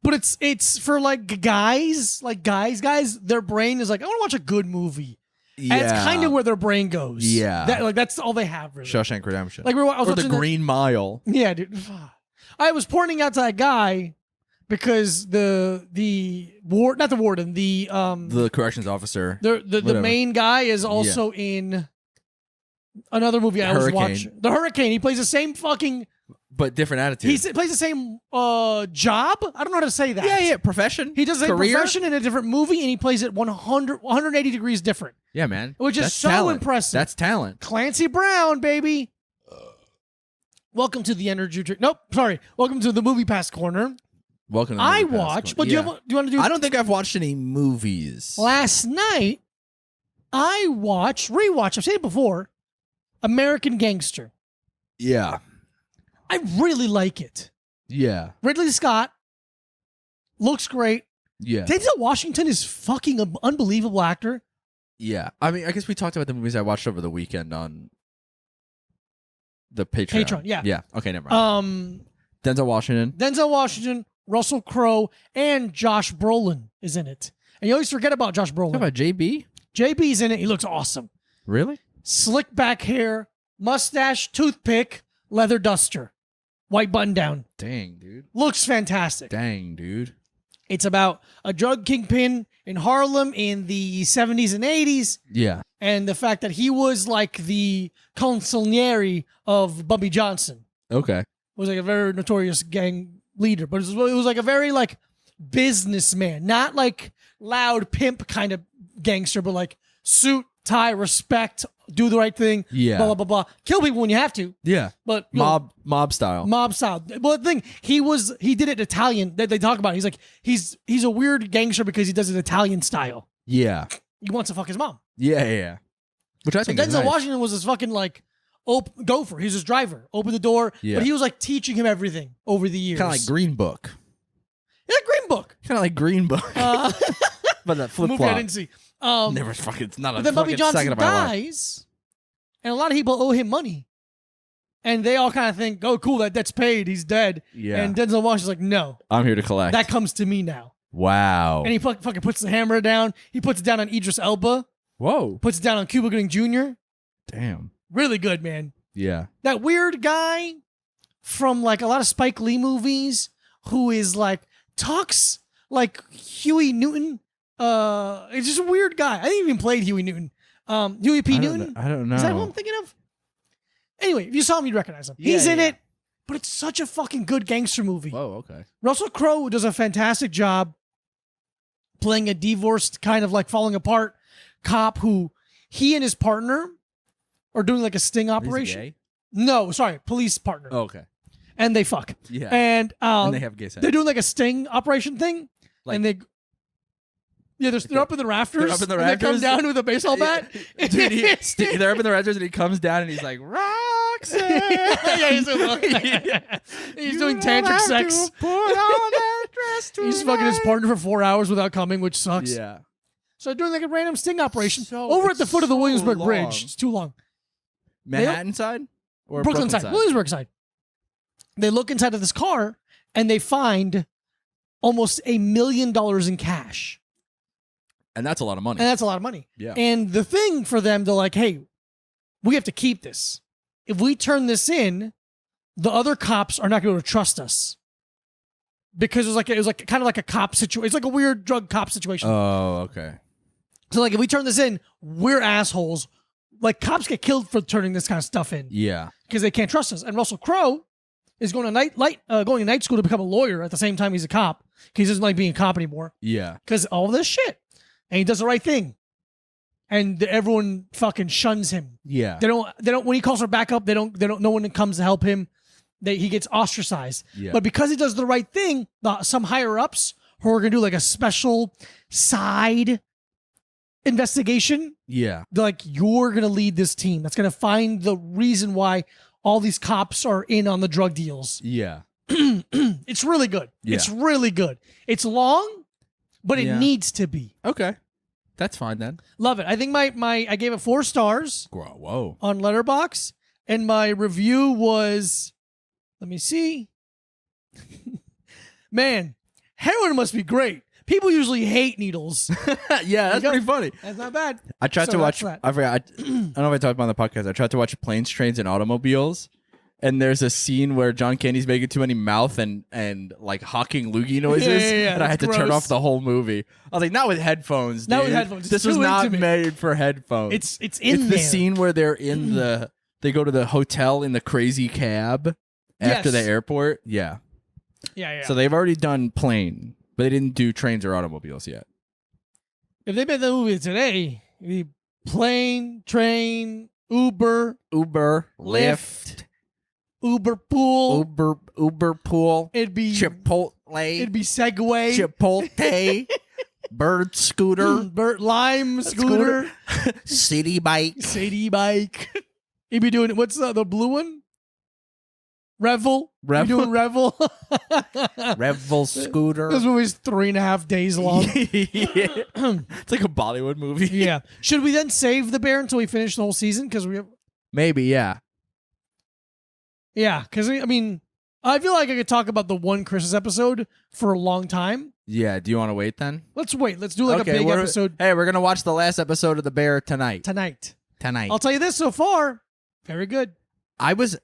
But it's for like guys. Their brain is like, I want to watch a good movie. Yeah. And it's kind of where their brain goes. Yeah. That's all they have. Really. Shawshank Redemption. Like I was or the Green Mile. Yeah, dude. I was pointing out to that guy because the warden, The corrections officer. the whatever. main guy is also in another movie I was Hurricane. watching. The Hurricane. He plays the same fucking. But different attitude. He plays the same job. I don't know how to say that. yeah. Profession. He does the same career. profession in a different movie, and he plays it 180 degrees different. Yeah, man. Which is That's so talent. impressive. That's talent. Clancy Brown, baby. Welcome to the energy drink. Nope, sorry. Welcome to the Movie Pass Corner. Welcome. To the I Movie Pass watched, Corner. but do you want to do? I don't think I've watched any movies. Last night, I rewatched. I've seen it before. American Gangster. Yeah. I really like it. Yeah. Ridley Scott looks great. Yeah. Denzel Washington is fucking an unbelievable actor. Yeah. I mean, I guess we talked about the movies I watched over the weekend on the Patreon. Yeah. Yeah. Okay, never mind. Denzel Washington. Russell Crowe, and Josh Brolin is in it. And you always forget about Josh Brolin. What about JB? JB's in it. He looks awesome. Really? Slick back hair, mustache, toothpick, leather duster, white button down. Dang, dude. Looks fantastic. Dang, dude. It's about a drug kingpin in Harlem in the 70s and 80s. Yeah. And the fact that he was like the consigliere of Bubby Johnson. Okay. Was like a very notorious gang leader, but it was like a very like businessman, not like loud pimp kind of gangster, but like suit, tie, respect, do the right thing, Yeah. blah, blah, blah, blah. Kill people when you have to, Yeah. but you know, Mob style. mob style. Well, the thing, he did it Italian. They talk about it. He's like, he's a weird gangster because he does it Italian style. Yeah. He wants to fuck his mom. Yeah. Which I So think is Denzel nice. Washington was this fucking like, gopher. He's his driver. Open the door. Yeah. But he was like teaching him everything over the years. Kind of like Green Book. Yeah, Green Book. Kind of like Green Book. But that flip movie I flop. didn't see. Never fucking. It's not a But then Bobby fucking Johnson second of my life. dies, and a lot of people owe him money. And they all kind of think, oh, cool, that debt's paid. He's dead. Yeah. And Denzel Washington's like, no, I'm here to collect. that comes to me now. Wow. And he fucking puts the hammer down. He puts it down on Idris Elba. Whoa. Puts it down on Cuba Gooding Jr. Damn. Really good, man. Yeah. That weird guy from like a lot of Spike Lee movies who is like, talks like Huey Newton. It's just a weird guy. I think he even played Huey Newton. Huey P. Newton. I don't know. Is that who I'm thinking of? Anyway, if you saw him, you'd recognize him. Yeah, He's in yeah. it, but it's such a fucking good gangster movie. Whoa, okay. Russell Crowe does a fantastic job playing a divorced, kind of like falling apart cop who he and his partner are doing like a sting operation. Is he gay? No, sorry, police partner. Oh, okay. And they fuck. Yeah. And And they have gay sex. they're doing like a sting operation thing. Like- and they're up in the rafters. They're up in the and they come rafters? down with a baseball bat. Dude, they're up in the rafters and he comes down and he's like, Roxanne. Yeah, he's doing tantric sex. Put on that dress He's fucking his partner for 4 hours without coming, which sucks. Yeah. So they're doing like a random sting operation So- over at the foot of the so Williamsburg long. Bridge. It's too long. Manhattan side? Or Brooklyn side. Williamsburg side. They look inside of this car and they find almost $1 million in cash. And that's a lot of money. And that's a lot of money. Yeah. And the thing for them, they're like, hey, we have to keep this. If we turn this in, the other cops are not going to trust us. Because it was like kind of like a cop situation. It's like a weird drug cop situation. Oh, okay. So like if we turn this in, we're assholes. Like cops get killed for turning this kind of stuff in Yeah. because they can't trust us. And Russell Crowe is going to night school to become a lawyer at the same time he's a cop because he doesn't like being a cop anymore Yeah. because all this shit. And he does the right thing. And everyone fucking shuns him. Yeah. They don't when he calls for backup, they don't no one comes to help him. He gets ostracized. Yeah. But because he does the right thing, some higher ups who are going to do like a special side investigation, Yeah. they're like, you're going to lead this team. That's going to find the reason why all these cops are in on the drug deals. Yeah. It's really good. Yeah. It's really good. It's long, but it Yeah. needs to be. Okay. That's fine then. Love it. I think I gave it 4 stars Whoa. on Letterboxd, and my review was, let me see. Man, heroin must be great. People usually hate needles. Yeah, that's go. pretty funny. That's not bad. I tried So to watch. that's that. I forgot. I don't know if I talked about it on the podcast. I tried to watch Planes, Trains, and Automobiles, and there's a scene where John Candy's making too many mouth and like hawking loogie noises, Yeah, and I had to turn gross. off the whole movie. I was like, not with headphones, dude. Not with headphones. This It's was too not intimate. made for headphones. It's in the there. scene where they're in they go to the hotel in the crazy cab after the Yes. airport. Yeah. Yeah. So they've already done plane, but they didn't do trains or automobiles yet. If they made the movie today, it'd be plane, train, Uber, Lyft, Uber pool. Uber pool, It'd be Chipotle, It'd be Segway, Chipotle, Bird scooter, Lime scooter, City bike. City bike. He'd be doing what's the blue one? Revel. He'd be doing Revel. Revel scooter. This movie's 3.5 days long. Yeah. It's like a Bollywood movie. Yeah. Should we then save the bear until we finish the whole season? Because we have. Maybe, yeah. Yeah, because I mean, I feel like I could talk about the one Christmas episode for a long time. Yeah, do you want to wait then? Let's wait. Let's do like a big episode Hey, we're going to watch the last episode of The Bear tonight. tonight. Tonight. I'll tell you this so far, very good. I was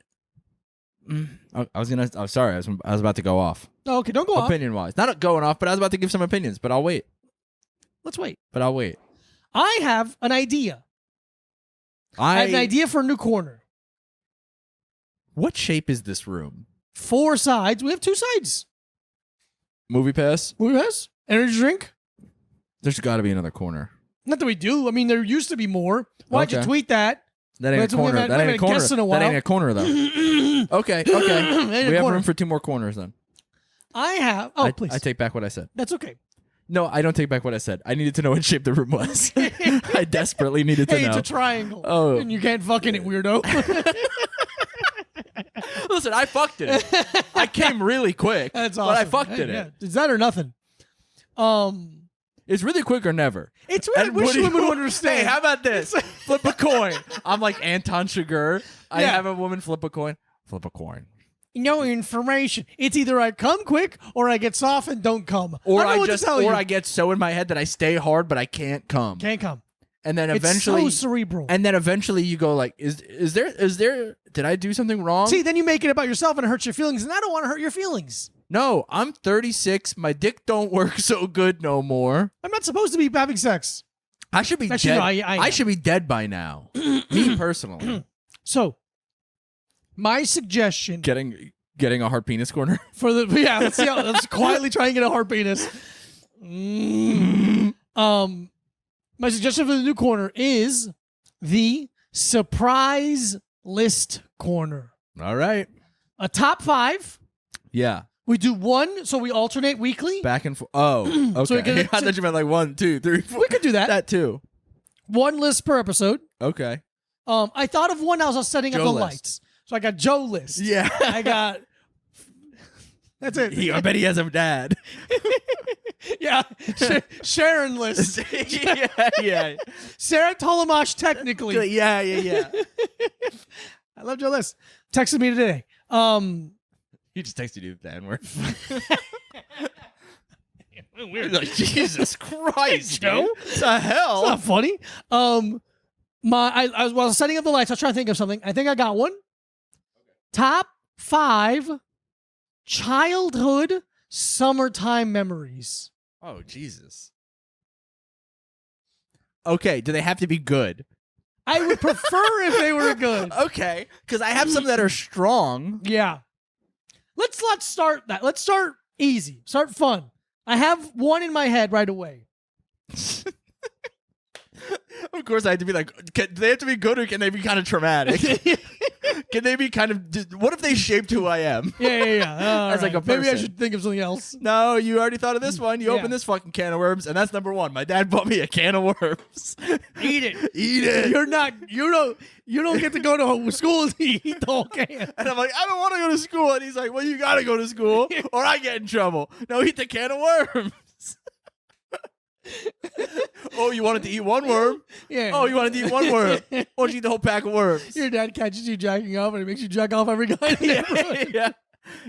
going to I was about to go off. Oh, okay, don't go off. Opinion-wise. Not going off, but I was about to give some opinions, but I'll wait. Let's wait. But I'll wait. I have an idea. I have an idea for a new corner. What shape is this room? 4 sides. We have 2 sides. Movie pass? Movie pass? Energy drink? There's got to be another corner. Not that we do. I mean, there used to be more. Why'd you Okay. tweet that? That ain't But a corner. we haven't That ain't a corner. guessed in a while. That ain't a corner though. Okay. Ain't a We have corner. room for 2 more corners then. I have. Oh, please. I take back what I said. That's okay. No, I don't take back what I said. I needed to know what shape the room was. I desperately needed to Hey, know. it's a triangle. Oh. And you can't fucking it, weirdo. Listen, I fucked it. I came really quick. That's awesome. But I fucked Hey, it. yeah. It's that or nothing. It's really quick or never. It's weird. I And wish what do women you- would understand. Hey, how about this? Flip a coin. I'm like Anton Chigurh. I Yeah. have a woman flip a coin. Flip a coin. No information. It's either I come quick or I get soft and don't come. Or I don't know what to tell you. I get so in my head that I stay hard but I can't come. Can't come. And then It's eventually so cerebral. And then eventually you go like, is there did I do something wrong? See, then you make it about yourself and it hurts your feelings, and I don't want to hurt your feelings. No, I'm 36. My dick don't work so good no more. I'm not supposed to be having sex. I should be Actually, dead. no, I am. should be dead by now. Me personally. So, my suggestion Getting a hard penis corner. for the let's see how let's quietly try and get a hard penis. My suggestion for the new corner is the surprise list corner. All right. A top 5. Yeah. We do one, so we alternate weekly. Back and forth. Oh, okay. So we can- I thought you meant like 1, 2, 3, 4. We could do that. That too. One list per episode. Okay. I thought of one as I was setting up Joe the list. lights. So I got Joe list. Yeah. I got. That's it. I bet he has a dad. Yeah. Sharon list. yeah. Sarah Tolomash, technically. Yeah. I love Joe list. Texted me today. He just texted you the N-word. Weird. Like, Jesus Christ, Joe? Joe. What the hell? It's not funny. I was setting up the lights. I was trying to think of something. I think I got one. Top 5 childhood summertime memories. Oh, Jesus. Okay, do they have to be good? I would prefer if they were good. Okay, because I have some that are strong. Yeah. Let's start that. Let's start easy. Start fun. I have one in my head right away. Of course, I have to be like, do they have to be good or can they be kind of traumatic? Can they be kind of, what if they shaped who I am? Yeah. As like a Maybe I person. should think of something else. No, you already thought of this one. You Yeah. open this fucking can of worms, and that's number 1. My dad bought me a can of worms. Eat it. Eat it. You don't get to go to school and eat the whole can. And I'm like, I don't want to go to school. And he's like, well, you got to go to school or I get in trouble. No, eat the can of worms. Oh, you wanted to eat one worm? Yeah. Oh, you wanted to eat one worm? Why don't you eat the whole pack of worms? Your dad catches you jacking off and he makes you jack off every guy in the neighborhood. Yeah.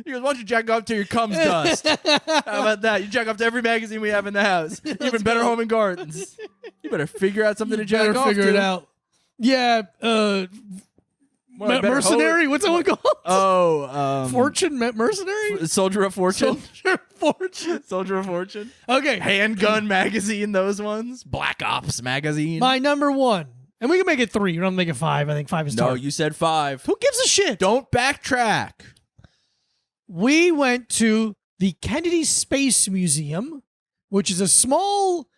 He goes, why don't you jack off till your cum's dust? How about that? You jack off to every magazine we have in the house. Even Better Home and Gardens. You better figure out something to jack Better off figure to. it out. Yeah. Mercenary? What's that one called? Oh, Fortune Mercenary? Soldier of Fortune. Soldier of Fortune. Soldier of Fortune. Okay. Handgun magazine, those ones. Black Ops magazine. My number one. And we can make it 3. You don't make it 5. I think 5 is No, target. you said 5. Who gives a shit? Don't backtrack. We went to the Kennedy Space Museum, which is a small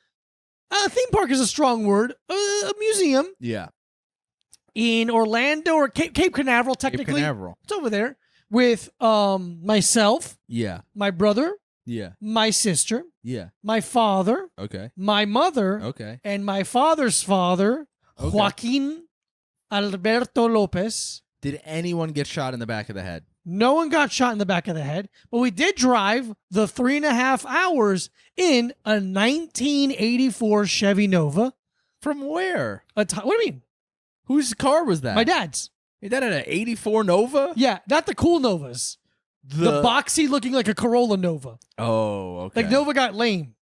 theme park is a strong word. A museum Yeah. in Orlando or Cape Canaveral, technically. Cape Canaveral. It's over there with myself, Yeah. my brother, Yeah. my sister, Yeah. my father, Okay. my mother, Okay. and my father's father, Okay. Joaquin Alberto Lopez. Did anyone get shot in the back of the head? No one got shot in the back of the head, but we did drive the 3.5 hours in a 1984 Chevy Nova. From where? What do you mean? Whose car was that? My dad's. Is that an 84 Nova? Yeah, not the cool Novas. The boxy looking like a Corolla Nova. Oh, okay. Like Nova got lame.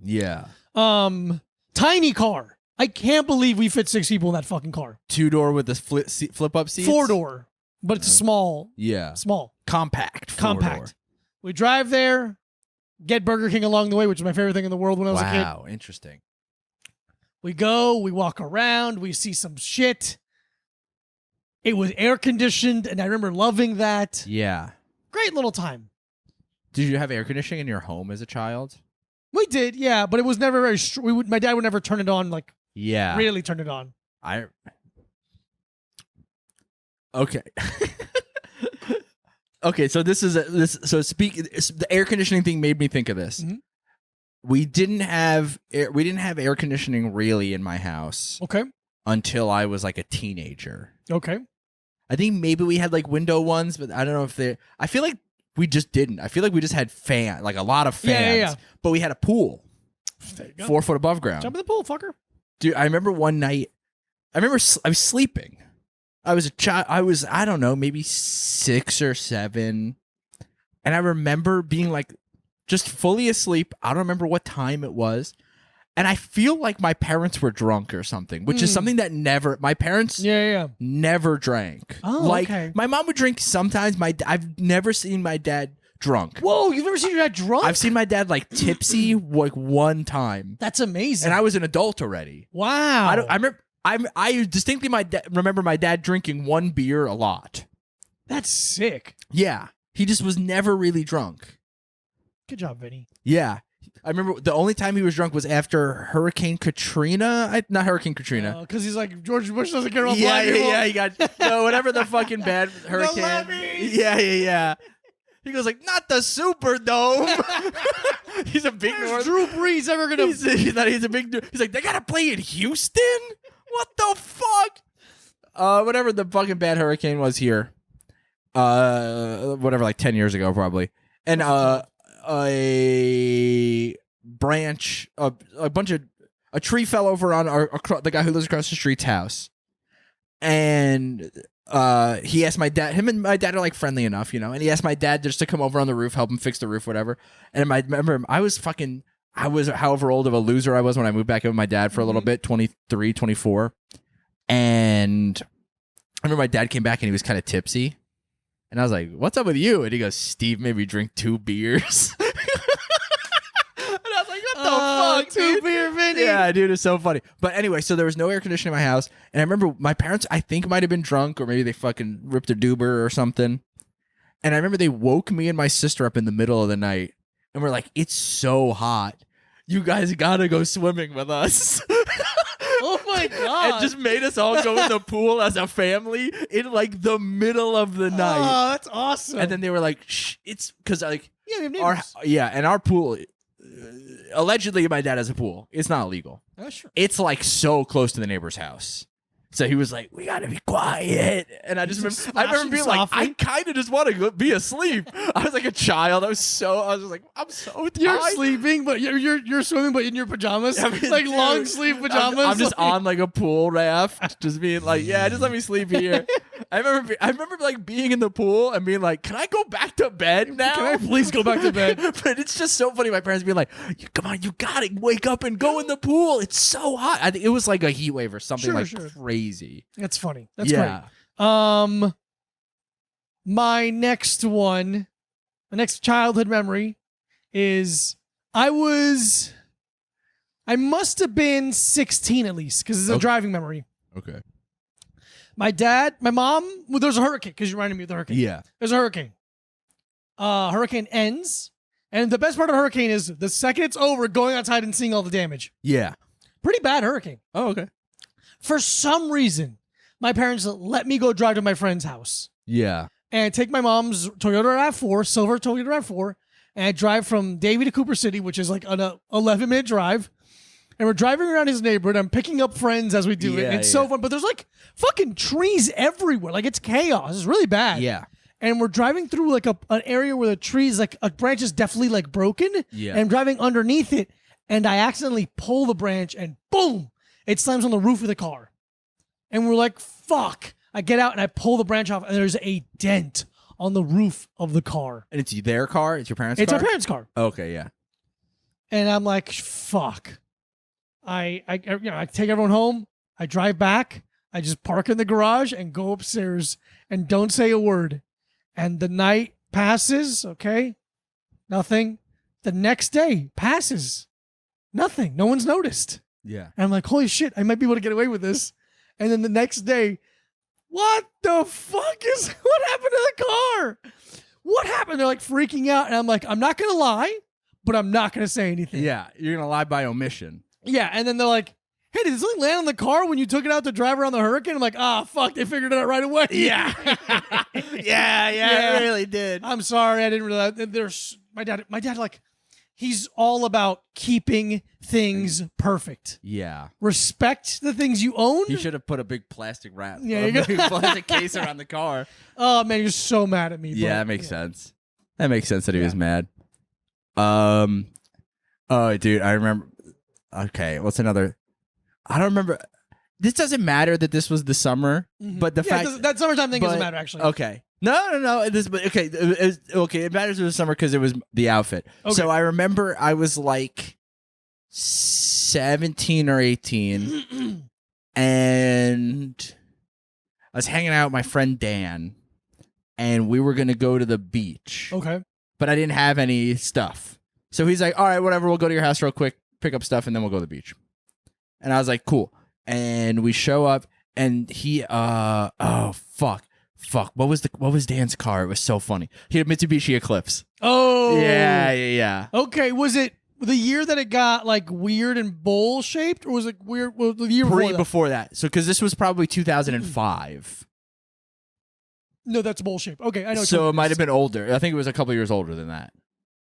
Yeah. Tiny car. I can't believe we fit 6 people in that fucking car. 2-door with the flip up seats? 4-door, but it's small. Yeah. Small. Compact. 4-door. Compact. We drive there, get Burger King along the way, which is my favorite thing in the world when I was a kid. Wow, interesting. We go, we walk around, we see some shit. It was air conditioned, and I remember loving that. Yeah. Great little time. Did you have air conditioning in your home as a child? We did, yeah, but it was never very. My dad would never turn it on, like Yeah. really turn it on. Okay. Okay, so the air conditioning thing made me think of this. Mm-hmm. We didn't have air conditioning really in my house Okay. until I was like a teenager. Okay. I think maybe we had like window ones, but I don't know if I feel like we just didn't. I feel like we just had like a lot of fans. Yeah. But we had a pool. There you go. 4 foot above ground. Jump in the pool, fucker. Dude, I remember one night, I was sleeping. I was a child. I don't know, maybe 6 or 7. And I remember being like just fully asleep. I don't remember what time it was. And I feel like my parents were drunk or something, which is something that my parents never drank. Oh, like, okay. my mom would drink sometimes. I've never seen my dad drunk. Whoa, you've never seen your dad drunk? I've seen my dad like tipsy like one time. That's amazing. And I was an adult already. Wow. I distinctly remember my dad drinking 1 beer a lot. That's sick. Yeah. He just was never really drunk. Good job, Vinny. Yeah. I remember the only time he was drunk was after Hurricane Katrina. Not Hurricane Katrina. Because he's like, George Bush doesn't care about black people. Yeah. He got whatever the fucking bad hurricane. Yeah. He goes like, not the Superdome. He's a big Where's Drew Brees ever gonna? He's a big dude. He's like, they gotta play in Houston. What the fuck? Whatever the fucking bad hurricane was here. Whatever, like 10 years ago probably. And a tree fell over on the guy who lives across the street's house. And he asked my dad, him and my dad are like friendly enough, you know, and he asked my dad just to come over on the roof, help him fix the roof, whatever. And I remember I was however old of a loser I was when I moved back in with my dad for a little bit, 23, 24. And I remember my dad came back and he was kind of tipsy. And I was like, what's up with you? And he goes, Steve made me drink 2 beers. And I was like, what the fuck, 2 beer, Vinny. Yeah, dude, it's so funny. But anyway, so there was no air conditioning in my house. And I remember my parents, I think, might have been drunk, or maybe they fucking ripped a doober or something. And I remember they woke me and my sister up in the middle of the night. And we're like, it's so hot. You guys gotta go swimming with us. Oh my God. And just made us all go in the pool as a family in like the middle of the night. Oh, that's awesome. And then they were like, shh, it's because like, we have neighbors. and our pool, allegedly my dad has a pool. It's not illegal. Oh, sure. It's like so close to the neighbor's house. So he was like, we gotta be quiet. And I remember being like, I kind of just want to be asleep. I was like a child. I was just like, I'm so tired. You're sleeping, but you're swimming, but in your pajamas, I mean, like dude, long sleeve pajamas. I'm just on like a pool raft, just being like, yeah, just let me sleep here. I remember like being in the pool and being like, can I go back to bed now? Can I please go back to bed? But it's just so funny. My parents being like, come on, you gotta wake up and go in the pool. It's so hot. I think it was like a heat wave or something crazy. That's funny. That's great. My next childhood memory is I must have been 16 at least, because it's a driving memory. Okay. My mom, well, there's a hurricane, because you reminded me of the hurricane. Yeah. There's a hurricane. Hurricane ends, and the best part of the hurricane is the second it's over, going outside and seeing all the damage. Yeah. Pretty bad hurricane. Oh, okay. For some reason, my parents let me go drive to my friend's house. Yeah. And take my mom's Toyota RAV4, silver Toyota RAV4, and I drive from Davie to Cooper City, which is like an 11-minute drive. And we're driving around his neighborhood. I'm picking up friends as we do it. It's so fun. But there's like fucking trees everywhere. Like it's chaos. It's really bad. Yeah. And we're driving through like an area where the trees, like a branch is definitely like broken. Yeah. And I'm driving underneath it. And I accidentally pull the branch and boom, it slams on the roof of the car. And we're like, fuck. I get out and I pull the branch off and there's a dent on the roof of the car. And it's their car? It's your parents' car? It's our parents' car. Okay, yeah. And I'm like, fuck. I take everyone home. I drive back. I just park in the garage and go upstairs and don't say a word. And the night passes, okay? Nothing. The next day passes. Nothing. No one's noticed. Yeah. And I'm like, holy shit, I might be able to get away with this. And then the next day, what the fuck what happened to the car? What happened? They're like freaking out. And I'm like, I'm not going to lie, but I'm not going to say anything. Yeah. You're going to lie by omission. Yeah. And then they're like, hey, did something land on the car when you took it out to drive around the hurricane? I'm like, fuck, they figured it out right away. Yeah. yeah, it really did. I'm sorry. I didn't realize. There's my dad, like, he's all about keeping things perfect. Yeah. Respect the things you own. You should have put a big plastic wrap. Yeah, a big plastic case around the car. Oh, man, you're so mad at me. Yeah, that makes sense. That makes sense that he was mad. Oh, dude, I remember. Okay, what's another? I don't remember. This doesn't matter that this was the summer, but the fact that summertime thing doesn't matter, actually. Okay. No. It matters in the summer because it was the outfit. Okay. So I remember I was like 17 or 18, and I was hanging out with my friend Dan, and we were gonna go to the beach. Okay. But I didn't have any stuff, so he's like, "All right, whatever. We'll go to your house real quick, pick up stuff, and then we'll go to the beach." And I was like, "Cool." And we show up, and he, fuck. What was Dan's car? It was so funny. He had a Mitsubishi Eclipse. Oh. Yeah. Okay, was it the year that it got like weird and bowl shaped, or was it weird? Well, the year before that. So, because this was probably 2005. No, that's bowl shaped. Okay, I know. So it might have been older. I think it was a couple years older than that.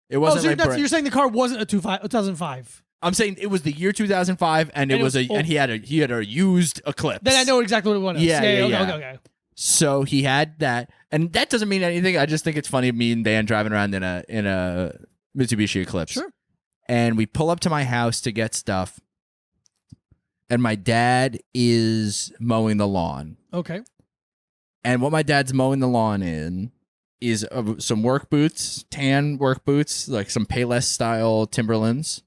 It wasn't. So you're saying the car wasn't a 2005? I'm saying it was the year 2005, and he had a used Eclipse. Then I know exactly what it was. Yeah. Okay. So he had that, and that doesn't mean anything. I just think it's funny, me and Dan driving around in a Mitsubishi Eclipse. Sure. And we pull up to my house to get stuff, and my dad is mowing the lawn. Okay. And what my dad's mowing the lawn in is some work boots, tan work boots, like some Payless style Timberlands,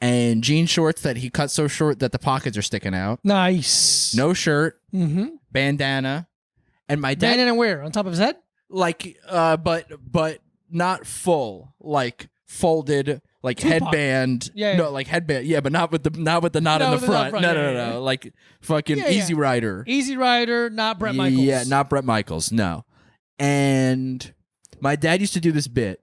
and jean shorts that he cut so short that the pockets are sticking out. Nice. No shirt. Mm-hmm. Bandana. And my dad. Bandana where? On top of his head? Like, but not full. Like folded, like headband. Yeah. No, like headband. Yeah, but not with the knot in the front. No. Like fucking Easy Rider. Easy Rider, not Bret Michaels. Yeah, not Bret Michaels. No. And my dad used to do this bit.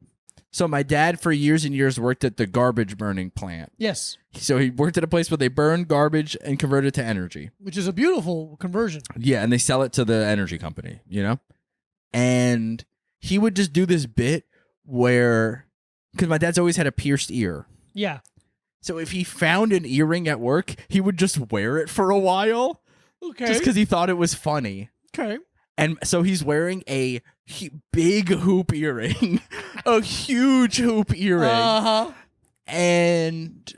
So my dad, for years and years, worked at the garbage burning plant. Yes. So he worked at a place where they burn garbage and convert it to energy. Which is a beautiful conversion. Yeah, and they sell it to the energy company, you know? And he would just do this bit where, because my dad's always had a pierced ear. Yeah. So if he found an earring at work, he would just wear it for a while. Okay. Just because he thought it was funny. Okay. And so he's wearing a big hoop earring, a huge hoop earring. Uh-huh. And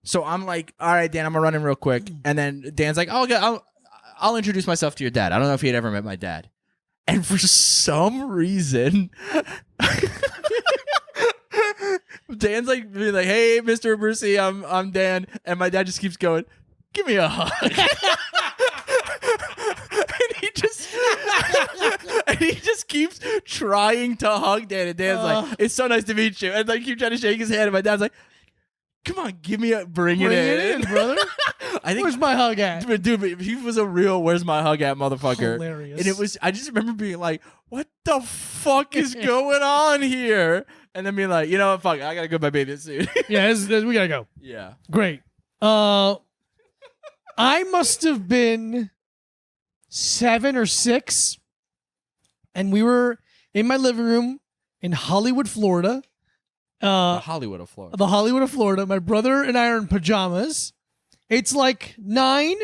so I'm like, all right, Dan, I'm gonna run in real quick. And then Dan's like, I'll introduce myself to your dad. I don't know if he had ever met my dad. And for some reason, Dan's like, hey, Mr. Brucey, I'm Dan. And my dad just keeps going, give me a hug. And he just And he just keeps trying to hug Dan. And Dan's like, it's so nice to meet you. And like, keep trying to shake his hand. And my dad's like, come on, bring it in, brother. I think, where's my hug at? Dude, he was a real where's my hug at motherfucker. Hilarious. And I just remember being like, what the fuck is going on here? And then being like, you know what, fuck, I gotta go my bathing suit. Yeah, we gotta go. Yeah. Great. I must have been 7 or 6, and we were in my living room in Hollywood, Florida. The Hollywood of Florida. The Hollywood of Florida. My brother and I are in pajamas. It's like 9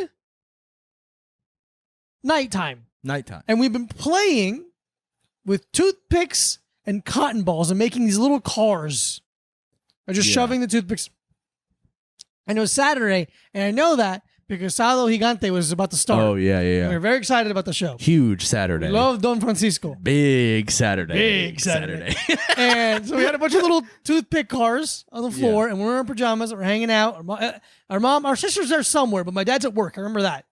nighttime. And we've been playing with toothpicks and cotton balls and making these little cars. Or just shoving the toothpicks. And it was Saturday, and I know that because Sábado Gigante was about to start. Oh, yeah. We were very excited about the show. Huge Saturday. We love Don Francisco. Big Saturday. Big Saturday. And so we had a bunch of little toothpick cars on the floor, and we were in pajamas, we're hanging out. Our sister's there somewhere, but my dad's at work. I remember that.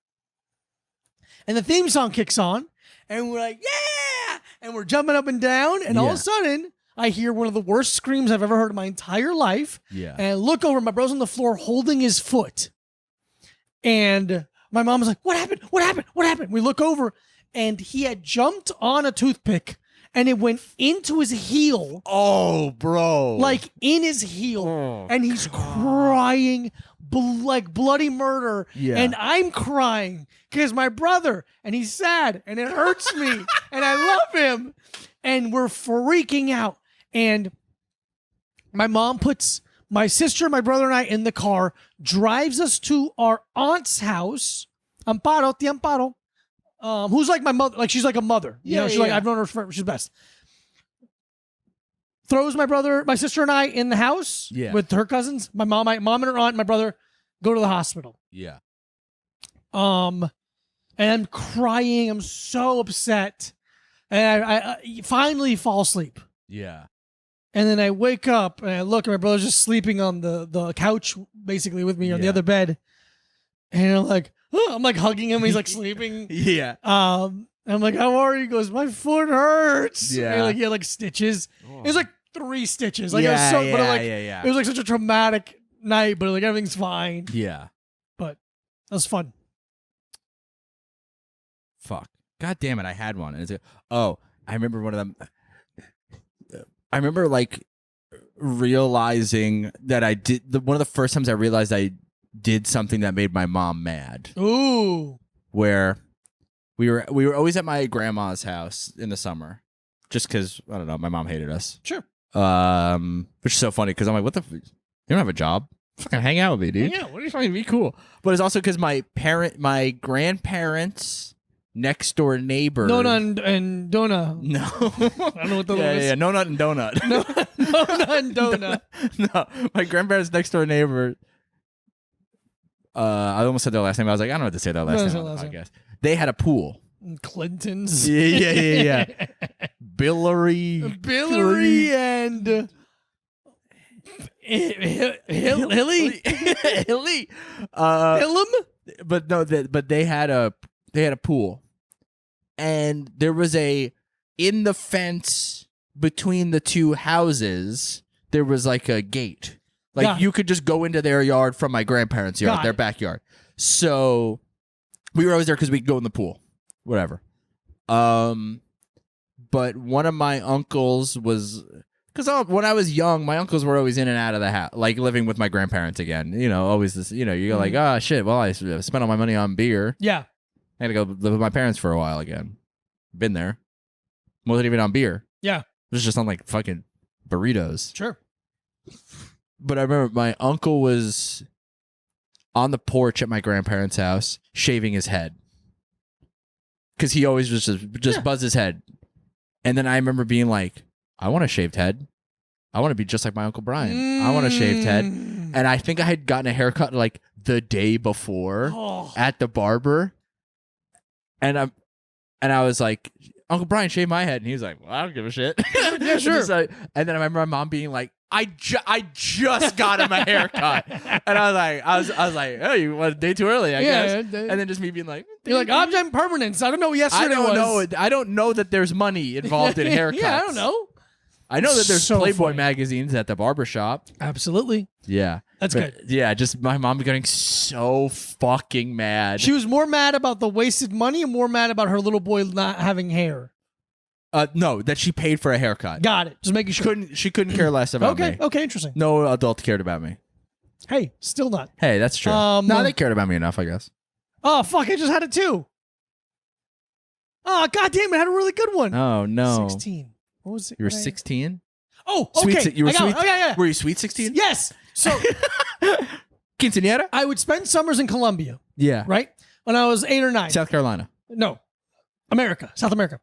And the theme song kicks on, and we're like, yeah! And we're jumping up and down, and all of a sudden, I hear one of the worst screams I've ever heard in my entire life. Yeah. And I look over, my bro's on the floor holding his foot. And my mom was like, what happened? What happened? What happened? We look over, and he had jumped on a toothpick, and it went into his heel. Oh, bro. Like in his heel. Oh, and he's crying like bloody murder. Yeah. And I'm crying because my brother, and he's sad, and it hurts me, and I love him. And we're freaking out. And my mom puts my sister, my brother, and I in the car, drives us to our aunt's house, Amparo, Tia Amparo, who's like my mother. Like, she's like a mother. You know, she's like, I've known her forever. She's best. Throws my sister, and I in the house with her cousins. My mom and her aunt, and my brother go to the hospital. Yeah. And I'm crying. I'm so upset. And I finally fall asleep. Yeah. And then I wake up and I look, and my brother's just sleeping on the couch, basically with me on the other bed. And I'm like, oh, I'm like hugging him. He's like sleeping. Yeah. I'm like, how are you? He goes, my foot hurts. Yeah. And like, he had like stitches. Oh. It was like 3 stitches. Like, yeah, it was so, yeah, but like, yeah. it was like such a traumatic night, but like everything's fine. Yeah. But that was fun. Fuck. God damn it, I had one. And I remember one of them. I remember like realizing that I did one of the first times I realized I did something that made my mom mad. Ooh. Where we were always at my grandma's house in the summer, just because I don't know, my mom hated us. Sure. Which is so funny because I'm like, what the? You don't have a job? Fucking hang out with me, dude. Yeah. What are you trying to be cool? But it's also because my grandparents. Next door neighbor. Nona and Dona. No. I don't know what the is. Yeah, Nona and Donut. Nona and Dona. No. My grandparents' next door neighbor. I almost said their last name. I was like, I don't know what to say their last name on the podcast. They had a pool. Clintons. Yeah. Billary and Hilly. Hillam? But no, but they had a pool. And there was in the fence between the two houses, there was like a gate. Like you could just go into their yard from my grandparents' yard, their backyard. So we were always there because we could go in the pool. Whatever. But one of my uncles was... Because when I was young, my uncles were always in and out of the house, like living with my grandparents again. You know, always this, you know, you go like, oh, shit, well, I spent all my money on beer. Yeah. I had to go live with my parents for a while again. Been there. Wasn't even on beer. Yeah. It was just on like fucking burritos. Sure. But I remember my uncle was on the porch at my grandparents' house shaving his head. Because he always just buzz his head. And then I remember being like, I want a shaved head. I want to be just like my Uncle Brian. I want a shaved head. And I think I had gotten a haircut like the day before at the barber. And I was like, Uncle Brian, shave my head. And he was like, well, I don't give a shit. Yeah, sure. And then I remember my mom being like, I just got him a haircut. And I was like, oh, you want a day too early, I guess. And then just me being like, you're like, object impermanence. I don't know what yesterday was. I don't know that there's money involved in haircuts. Yeah, I don't know. I know that there's So Playboy funny. magazines at the barbershop. Absolutely. Yeah. That's good. Yeah, just my mom getting so fucking mad. She was more mad about the wasted money or more mad about her little boy not having hair? No, that she paid for a haircut. Got it. Just making sure. She couldn't care less about me. Okay, interesting. No adult cared about me. Hey, still not. Hey, that's true. No, they cared about me enough, I guess. Oh, fuck, I just had it too. Oh, goddamn, I had a really good one. Oh, no. 16. What was it? You were 16? Oh, okay. You were I got sweet? it. Oh, yeah. Were you sweet 16? Yes. So Quinceañera? I would spend summers in Colombia, Yeah. right? When I was 8 or 9. South Carolina. No. South America.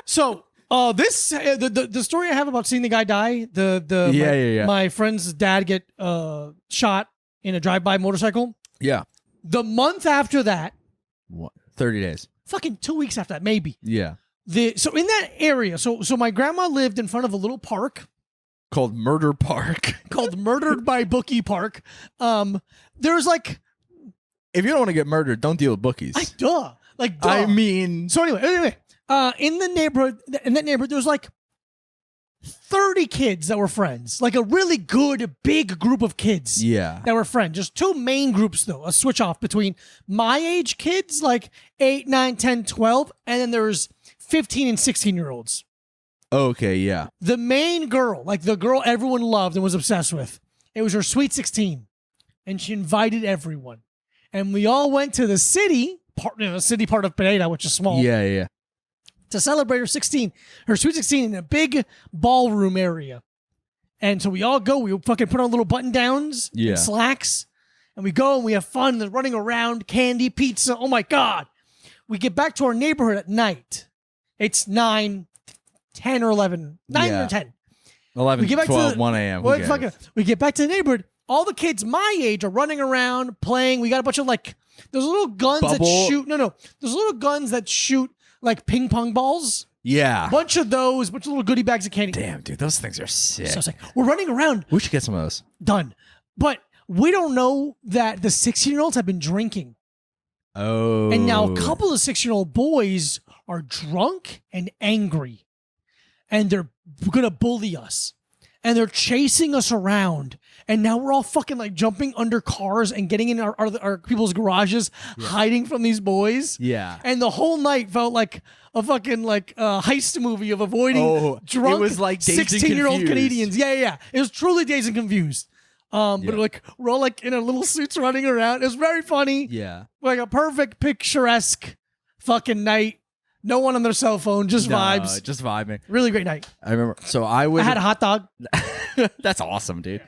So, the story I have about seeing the guy die, my friend's dad get shot in a drive-by motorcycle. Yeah. The month after that, What? 30 days. fucking 2 weeks after that, maybe. Yeah. So in that area, so my grandma lived in front of a little park Called Murder Park. called Murdered by Bookie Park. There's like, If you don't want to get murdered, don't deal with bookies. duh. I mean, So anyway, in that neighborhood, there was like 30 kids that were friends, like a really good big group of kids. yeah. That were friends. Just two main groups though, a switch off between my age kids, like 8, 9, 10, 12, and then there's 15 and 16-year-olds. Okay, yeah. The main girl, like the girl everyone loved and was obsessed with, it was her sweet 16, and she invited everyone, and we all went to the city part of Pereira, which is small. Yeah. To celebrate her sweet 16 in a big ballroom area. And so we all go, we fucking put on little button downs and slacks, and we go and we have fun. There's running around, candy, pizza. Oh my God. We get back to our neighborhood at night. It's 9, 10 or 11, 9 or 10. 11, We get back 12, to 1 a.m. We get back to the neighborhood. All the kids my age are running around, playing. We got a bunch of like, those little guns that shoot. No. Those little guns that shoot like ping pong balls. Yeah. Bunch of little goodie bags of candy. Damn, dude, those things are sick. So I was like, we're running around. We should get some of those. Done. But we don't know that the 16-year-olds have been drinking. Oh. And now a couple of 6-year-old boys are drunk and angry. And they're going to bully us. And they're chasing us around. And now we're all fucking like jumping under cars and getting in our people's garages, hiding from these boys. Yeah. And the whole night felt like a fucking heist movie of avoiding drunk it was like Dazed and 16-year-old Confused. Canadians. Yeah. It was truly Dazed and Confused. But like we're all like in our little suits running around. It was very funny. Yeah. Like a perfect picturesque fucking night. No one on their cell phone, just vibes. Just vibing. Really great night. I remember. So I had a hot dog. That's awesome, dude.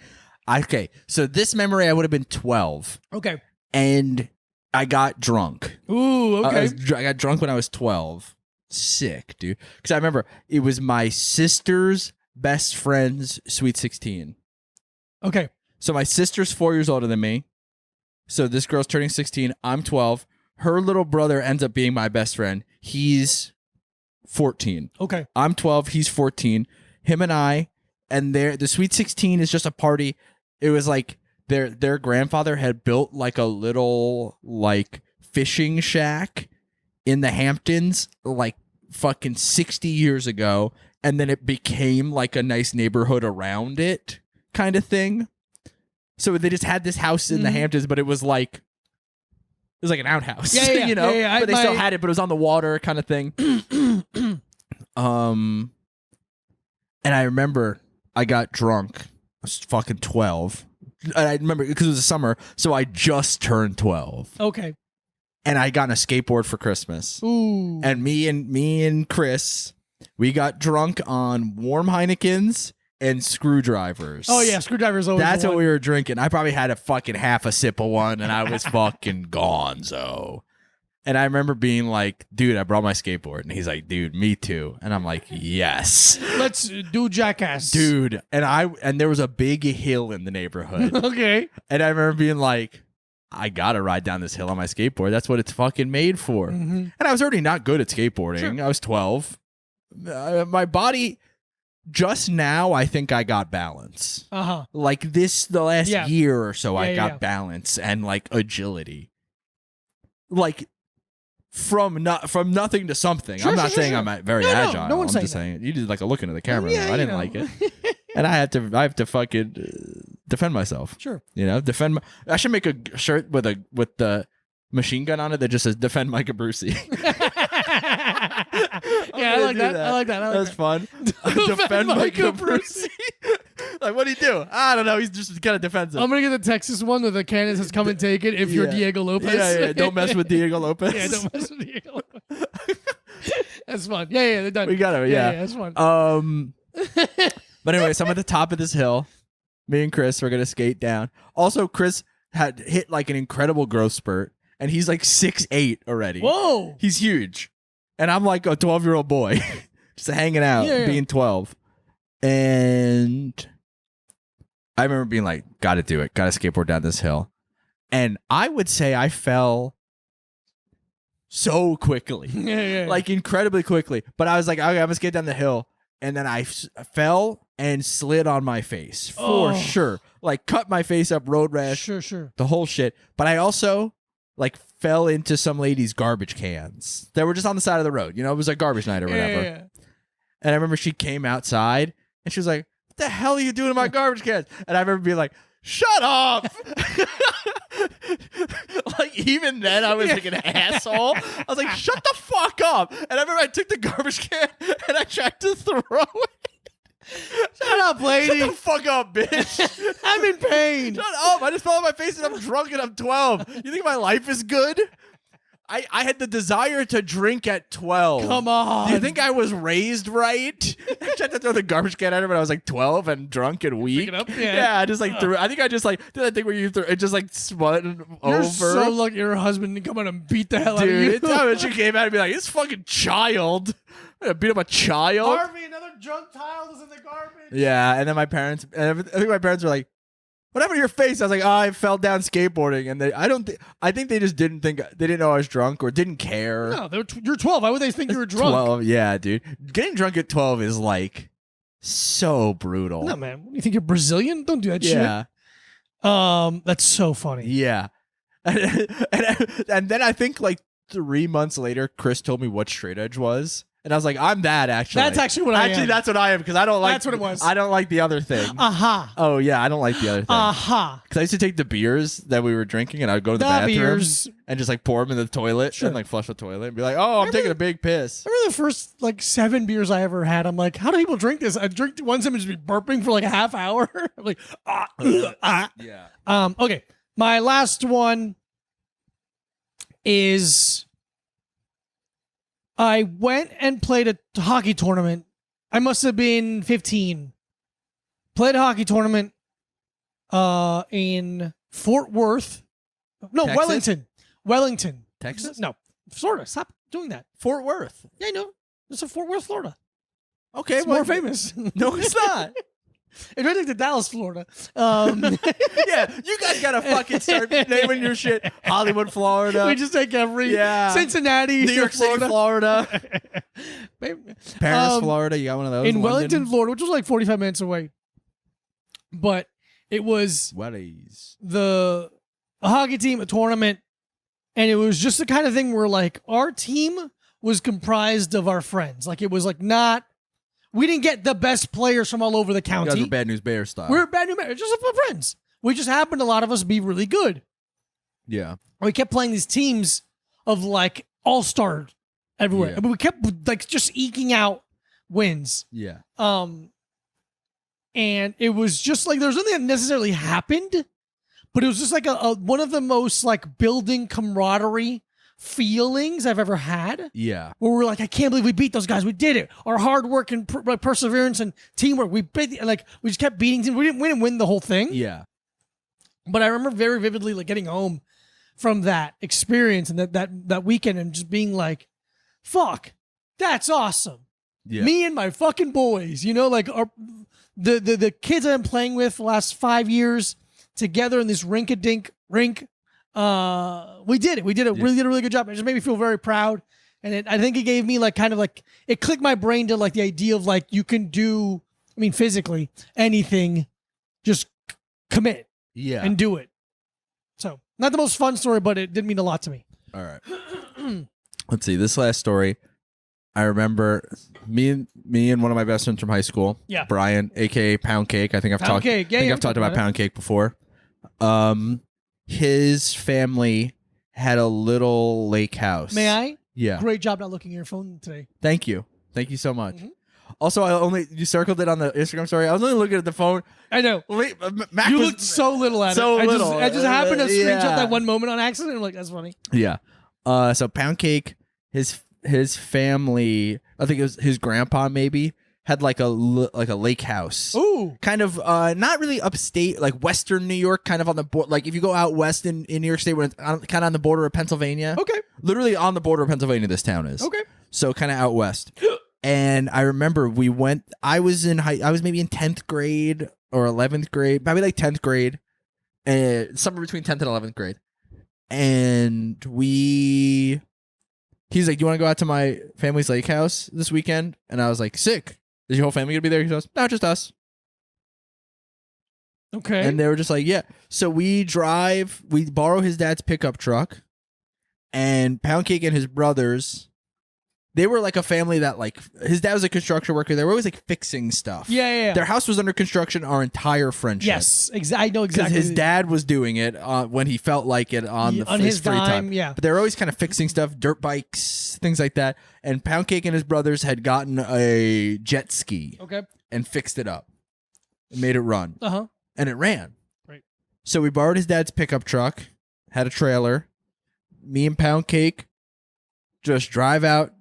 Okay, so this memory, I would have been 12. Okay. And I got drunk. Ooh, okay. I got drunk when I was 12. Sick, dude. Because I remember it was my sister's best friend's sweet 16. Okay. So my sister's 4 years older than me. So this girl's turning 16. I'm 12. Her little brother ends up being my best friend. He's 14. Okay. I'm 12. He's 14. Him and I, and the Sweet 16 is just a party. It was like their grandfather had built like a little like fishing shack in the Hamptons like fucking 60 years ago, and then it became like a nice neighborhood around it kind of thing. So they just had this house in the Hamptons, but it was like an outhouse. Yeah. You know? Yeah. But they still had it, but it was on the water kind of thing. And I remember I got drunk. I was fucking 12. And I remember because it was the summer, so I just turned 12. Okay. And I got a skateboard for Christmas. Ooh. And me and Chris, we got drunk on warm Heinekens and screwdrivers. Oh yeah, screwdrivers always. That's what we were drinking. I probably had a fucking half a sip of one, and I was fucking gonzo. And I remember being like, dude, I brought my skateboard. And he's like, dude, me too. And I'm like, yes. Let's do jackass. Dude. And there was a big hill in the neighborhood. Okay. And I remember being like, I gotta ride down this hill on my skateboard. That's what it's fucking made for. Mm-hmm. And I was already not good at skateboarding. Sure. I was 12. My body just now I think I got balance. Like the last year or so, I got balance and like agility. Like from nothing to something. I'm not saying I'm very agile. No one's I'm just saying you did like a look into the camera. I didn't like it, and I have to fucking defend myself. Sure. I should make a shirt with the machine gun on it that just says "Defend Micah Brucey." I like that. I like that. That's fun. Defend Micah Brucey. Like, what do you do? I don't know. He's just kind of defensive. I'm gonna get the Texas one where the cannon says "Come and take it" if you're Diego Lopez. Yeah. Don't mess with Diego Lopez. Don't mess with Diego Lopez. That's fun. Yeah, they're done. We got it. Yeah, that's fun. But anyway, so I'm at the top of this hill. Me and Chris were gonna skate down. Also, Chris had hit like an incredible growth spurt, and he's like 6'8" already. Whoa, he's huge, and I'm like a 12-year-old boy, just hanging out, being 12. And I remember being like, "Got to do it. Got to skateboard down this hill." And I would say I fell so quickly, like incredibly quickly. But I was like, "Okay, I'm gonna skate down the hill," and then I fell and slid on my face for sure. Like cut my face up, road rash, sure, the whole shit. But I also like fell into some lady's garbage cans that were just on the side of the road. It was like garbage night or whatever. Yeah. And I remember she came outside and she was like, "What the hell are you doing in my garbage cans?" And I remember being like, "Shut up!" Like even then, I was like an asshole. I was like, "Shut the fuck up!" And I remember I took the garbage can and I tried to throw it. Shut up, lady. Shut the fuck up, bitch. I'm in pain. Shut up. I just fell on my face and I'm drunk and I'm 12. You think my life is good? I had the desire to drink at 12. Come on. Do you think I was raised right? I tried to throw the garbage can at her when I was like 12 and drunk and weak. Pick it up? Yeah, I just like threw it. I think I just like did that thing where you threw it just like spun over. You're so lucky your husband didn't come out and beat the hell out of you. Dude, when she came out and be like, "This fucking child." I'm gonna beat up a child. Harvey, another drunk child is in the garbage. Yeah, and then my parents, I think my parents were like, "What happened to your face?" I was like, "Oh, I fell down skateboarding," and I think they just didn't know I was drunk or didn't care. No, you're 12. Why would they think you were drunk? 12, yeah, dude. Getting drunk at 12 is like so brutal. No, man. You think you're Brazilian? Don't do that yeah. shit. That's so funny. Yeah, and then I think like 3 months later, Chris told me what straight edge was. And I was like, "I'm that actually." That's actually what I am. Actually, that's what I am because I don't like. That's what it was. I don't like the other thing. Oh yeah, I don't like the other thing. Because I used to take the beers that we were drinking and I'd go to the bathroom and just like pour them in the toilet and like flush the toilet and be like, "Oh, I'm taking a big piss." Remember the first like 7 beers I ever had? I'm like, how do people drink this? I drink one and just be burping for like a half hour. I'm like, Yeah. Okay, my last one is. I went and played a hockey tournament. I must have been 15. Played a hockey tournament in Fort Worth. No, Texas? Wellington. Texas? No, Florida. Stop doing that. Fort Worth. Yeah, I know. It's in Fort Worth, Florida. Okay, It's more famous. No, it's not. It's right like to Dallas, Florida. Yeah, you guys gotta fucking start naming your shit. Hollywood, Florida. We just take every Cincinnati, New York City, Florida. Florida. Paris, Florida. You got one of those in Wellington, Florida, which was like 45 minutes away. But it was the hockey team, a tournament, and it was just the kind of thing where like our team was comprised of our friends. Like it was like not. We didn't get the best players from all over the county. You guys were Bad News Bears style. We were Bad News Bears, just our friends. We just happened, a lot of us, be really good. Yeah. We kept playing these teams of like all-star everywhere. Yeah. But we kept like just eking out wins. Yeah. And it was just like there was nothing that necessarily happened, but it was just like a one of the most like building camaraderie feelings I've ever had. Yeah. Where we're like, I can't believe we beat those guys. We did it. Our hard work and perseverance and teamwork. We just kept beating teams. We didn't win the whole thing. Yeah. But I remember very vividly like getting home from that experience and that weekend and just being like, fuck, that's awesome. Yeah. Me and my fucking boys, like the kids I've been playing with the last 5 years together in this rink-a-dink rink. We did it. We did a really good job. It just made me feel very proud. And I think it gave me like kind of like, it clicked my brain to like the idea of like, you can do I mean, physically, anything, just commit Yeah. and do it. So, not the most fun story, but it did mean a lot to me. All right. Let's see. This last story, I remember me and one of my best friends from high school. Yeah. Brian, aka Pound Cake. I think I've talked. Cake. Yeah, I think yeah, I've talked about Pound Cake before. His family had a little lake house. May I? Yeah. Great job not looking at your phone today. Thank you. Thank you so much. Mhm. Also, you circled it on the Instagram story. I was only looking at the phone. I know. Mac You was, looked so little at so it. little. I just happened to screenshot Yeah. that one moment on accident. I'm like, that's funny. Yeah. So Pound Cake, his family, I think it was his grandpa maybe, had like a lake house. Ooh. Kind of not really upstate, like western New York, kind of on the border. Like if you go out west in New York State, when it's kind of on the border of Pennsylvania. Okay. Literally on the border of Pennsylvania, this town is. Okay. So kind of out west. And I remember we went. I was maybe in 10th grade or 11th grade, probably like 10th grade, and somewhere between 10th and 11th grade. And he's like, "Do you want to go out to my family's lake house this weekend?" And I was like, "Sick. Is your whole family gonna be there?" He goes, "No, just us." Okay. And they were just like, "Yeah." So we borrow his dad's pickup truck, and Pound Cake and his brothers. They were like a family that like his dad was a construction worker. They were always like fixing stuff. Yeah. Their house was under construction our entire friendship. Yes, I know Because exactly. his dad was doing it when he felt like it on his free time. Yeah. But they were always kind of fixing stuff, dirt bikes, things like that. And Pound Cake and his brothers had gotten a jet ski Okay. and fixed it up, and made it run, Uh-huh. and it ran. Right. So we borrowed his dad's pickup truck, had a trailer. Me and Pound Cake just drive out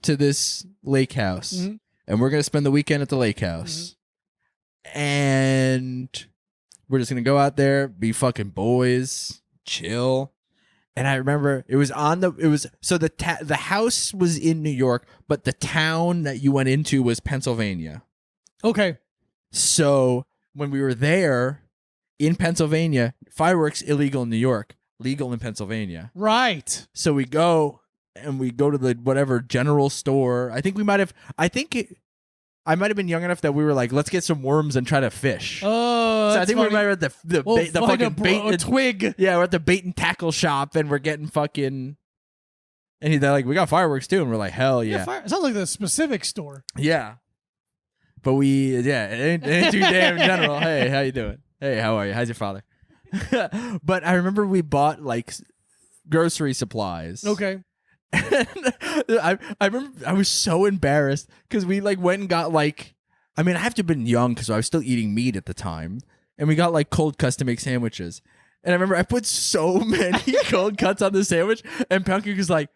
to this lake house, Mhm. and we're gonna spend the weekend at the lake house, and we're just gonna go out there, be fucking boys, chill. And I remember the house was in New York, but the town that you went into was Pennsylvania. Okay. So when we were there in Pennsylvania, fireworks illegal in New York, legal in Pennsylvania. Right. So we go to the whatever general store. I might have been young enough that we were like, let's get some worms and try to fish. Oh, So I that's think we funny. might have at the fucking bait a twig. Yeah, we're at the bait and tackle shop and we're getting fucking. And they're like, we got fireworks too, and we're like, hell yeah, It sounds like the specific store. yeah. But it ain't too damn general. Hey, how you doing? Hey, how are you? How's your father? But I remember we bought like grocery supplies. Okay. I remember I was so embarrassed because we like went and got like, I mean, I have to have been young because I was still eating meat at the time, and we got like cold cuts to make sandwiches. And I remember I put so many cold cuts on the sandwich, and Pound Cake was like,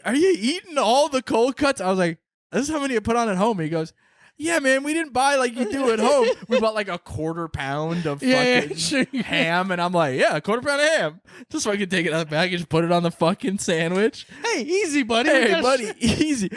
"Are you eating all the cold cuts?" I was like, "This is how many I put on at home." And he goes, "Yeah, man, we didn't buy like you do at home. We bought like a quarter pound of fucking sure. ham." And I'm like, "Yeah, a quarter pound of ham. Just fucking take it out of the package, put it on the fucking sandwich." Hey, easy, buddy. Hey, buddy, easy.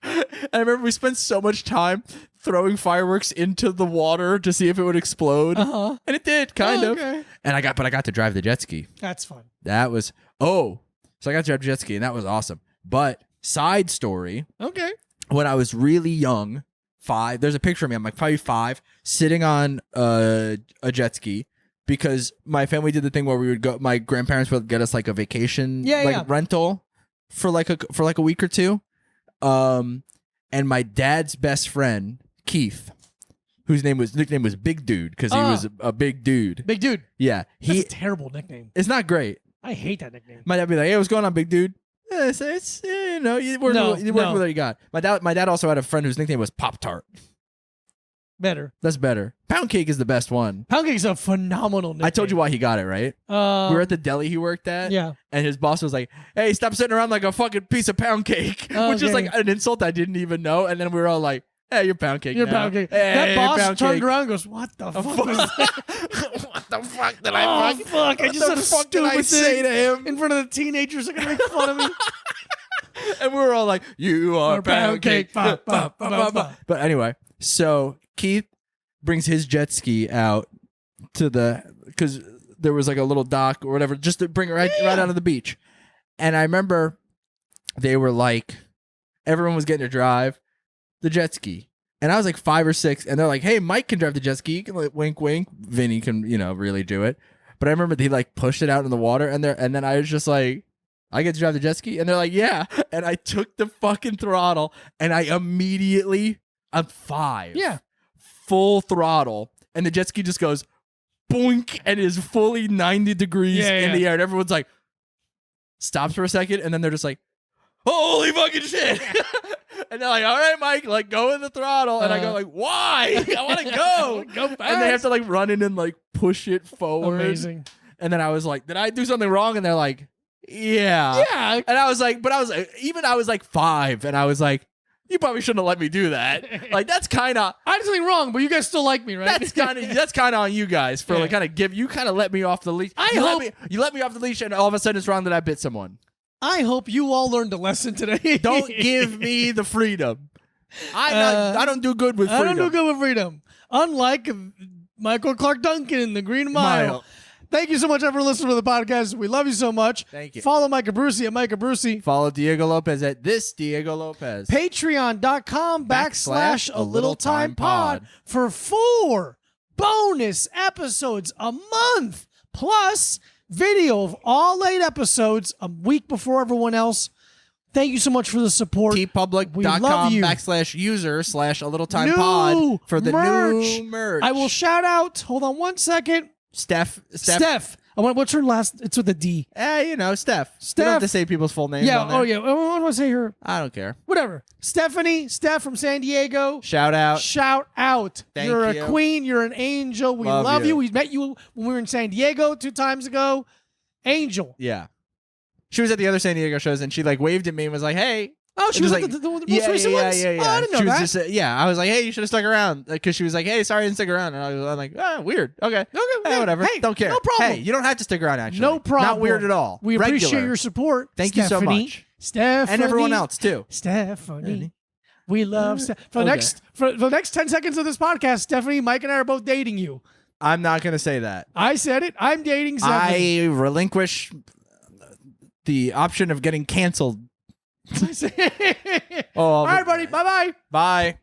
And I remember we spent so much time throwing fireworks into the water to see if it would explode. Uh-huh. And it did, kind of. Okay. And I got to drive the jet ski. That's fun. That was, so I got to drive the jet ski, and that was awesome. But side story, Okay. when I was really young, 5, there's a picture of me, I'm like probably 5, sitting on a jet ski, because my family did the thing where we would go, my grandparents would get us like a vacation rental for like a week or two. And my dad's best friend, Keith, whose nickname was Big Dude, because he was a big dude. Big dude. Yeah. That's a terrible nickname. It's not great. I hate that nickname. My dad be like, "Hey, what's going on, Big Dude?" It's you work with what you got. My dad also had a friend whose nickname was Pop Tart. Better. That's better. Pound Cake is the best one. Pound Cake's a phenomenal nickname. I told you why he got it, right? We were at the deli he worked at. Yeah. And his boss was like, "Hey, stop sitting around like a fucking piece of pound cake," which is like an insult I didn't even know. And then we were all like, "Hey, you're Pound Cake. You're now. Pound Cake." Hey, That boss Pound turned Cake. around and goes, "What the fuck was that?" What the fuck did Oh, fuck. I just said a fuck did I stupid say thing to him? in front of the teenagers that are going to make fun of me. And we were all like, "You are Pound Cake." Ba, ba, ba, ba, ba. But anyway, so Keith brings his jet ski out to because there was like a little dock or whatever, just to bring it right out of the beach. And I remember they were like, everyone was getting to drive the jet ski. And I was like 5 or 6, and they're like, "Hey, Mike can drive the jet ski." Like, wink, wink. Vinny can, really do it. But I remember they like pushed it out in the water, and then I was just like, "I get to drive the jet ski," and they're like, "Yeah." And I took the fucking throttle, and I'm 5, full throttle, and the jet ski just goes boink and is fully 90 degrees in the air, and everyone's like stops for a second, and then they're just like, "Holy fucking shit." And they're like, "All right, Mike, like go in the throttle." And I go like, "Why? I want to go." Go fast. And they have to like run in and like push it forward. Amazing. And then I was like, "Did I do something wrong?" And they're like, "Yeah." Yeah. And I was like, I was like 5, and I was like, "You probably shouldn't have let me do that." Like that's kind of I did something wrong, but you guys still like me, right? that's kind of on you guys for like kind of you kind of let me off the leash. You let me off the leash, and all of a sudden it's wrong that I bit someone. I hope you all learned a lesson today. Don't give me the freedom. I don't do good with freedom. I don't do good with freedom. Unlike Michael Clark Duncan in the Green Mile. Thank you so much, everyone, listening to the podcast. We love you so much. Thank you. Follow Micah Brucey at Micah Brucey. Follow Diego Lopez at this Diego Lopez. Patreon.com/a-little-time-pod for 4 bonus episodes a month, plus video of all 8 episodes a week before everyone else. Thank you so much for the support. tpublic.com/user/a-little-time-pod for the new merch. I will shout out. Hold on one second. Steph. What's her last? It's with a D. Steph. You don't have to say people's full names. Yeah. on there. Oh, yeah. What do I say her? I don't care. Whatever. Steph from San Diego. Shout out. You're you. a queen. You're an angel. We love you. We met you when we were in San Diego 2 times ago. Angel. Yeah. She was at the other San Diego shows, and she like waved at me and was like, "Hey." Oh, she was like, the most recent ones? Yeah. Oh, I didn't know she was that. just, I was like, "Hey, you should have stuck around," because she was like, "Hey, sorry I didn't stick around," and I'm like, "Oh, weird. Okay, hey, whatever. Hey, don't care. no problem. Hey, you don't have to stick around. Actually, No problem. Not weird at all. We Regular. appreciate your support. Thank you so much, Stephanie, and everyone else too. Stephanie, we love for the next 10 seconds of this podcast. Stephanie, Mike, and I are both dating you. I'm not gonna say that. I said it. I'm dating Stephanie. I relinquish the option of getting canceled. All right, buddy. Bye-bye. Bye.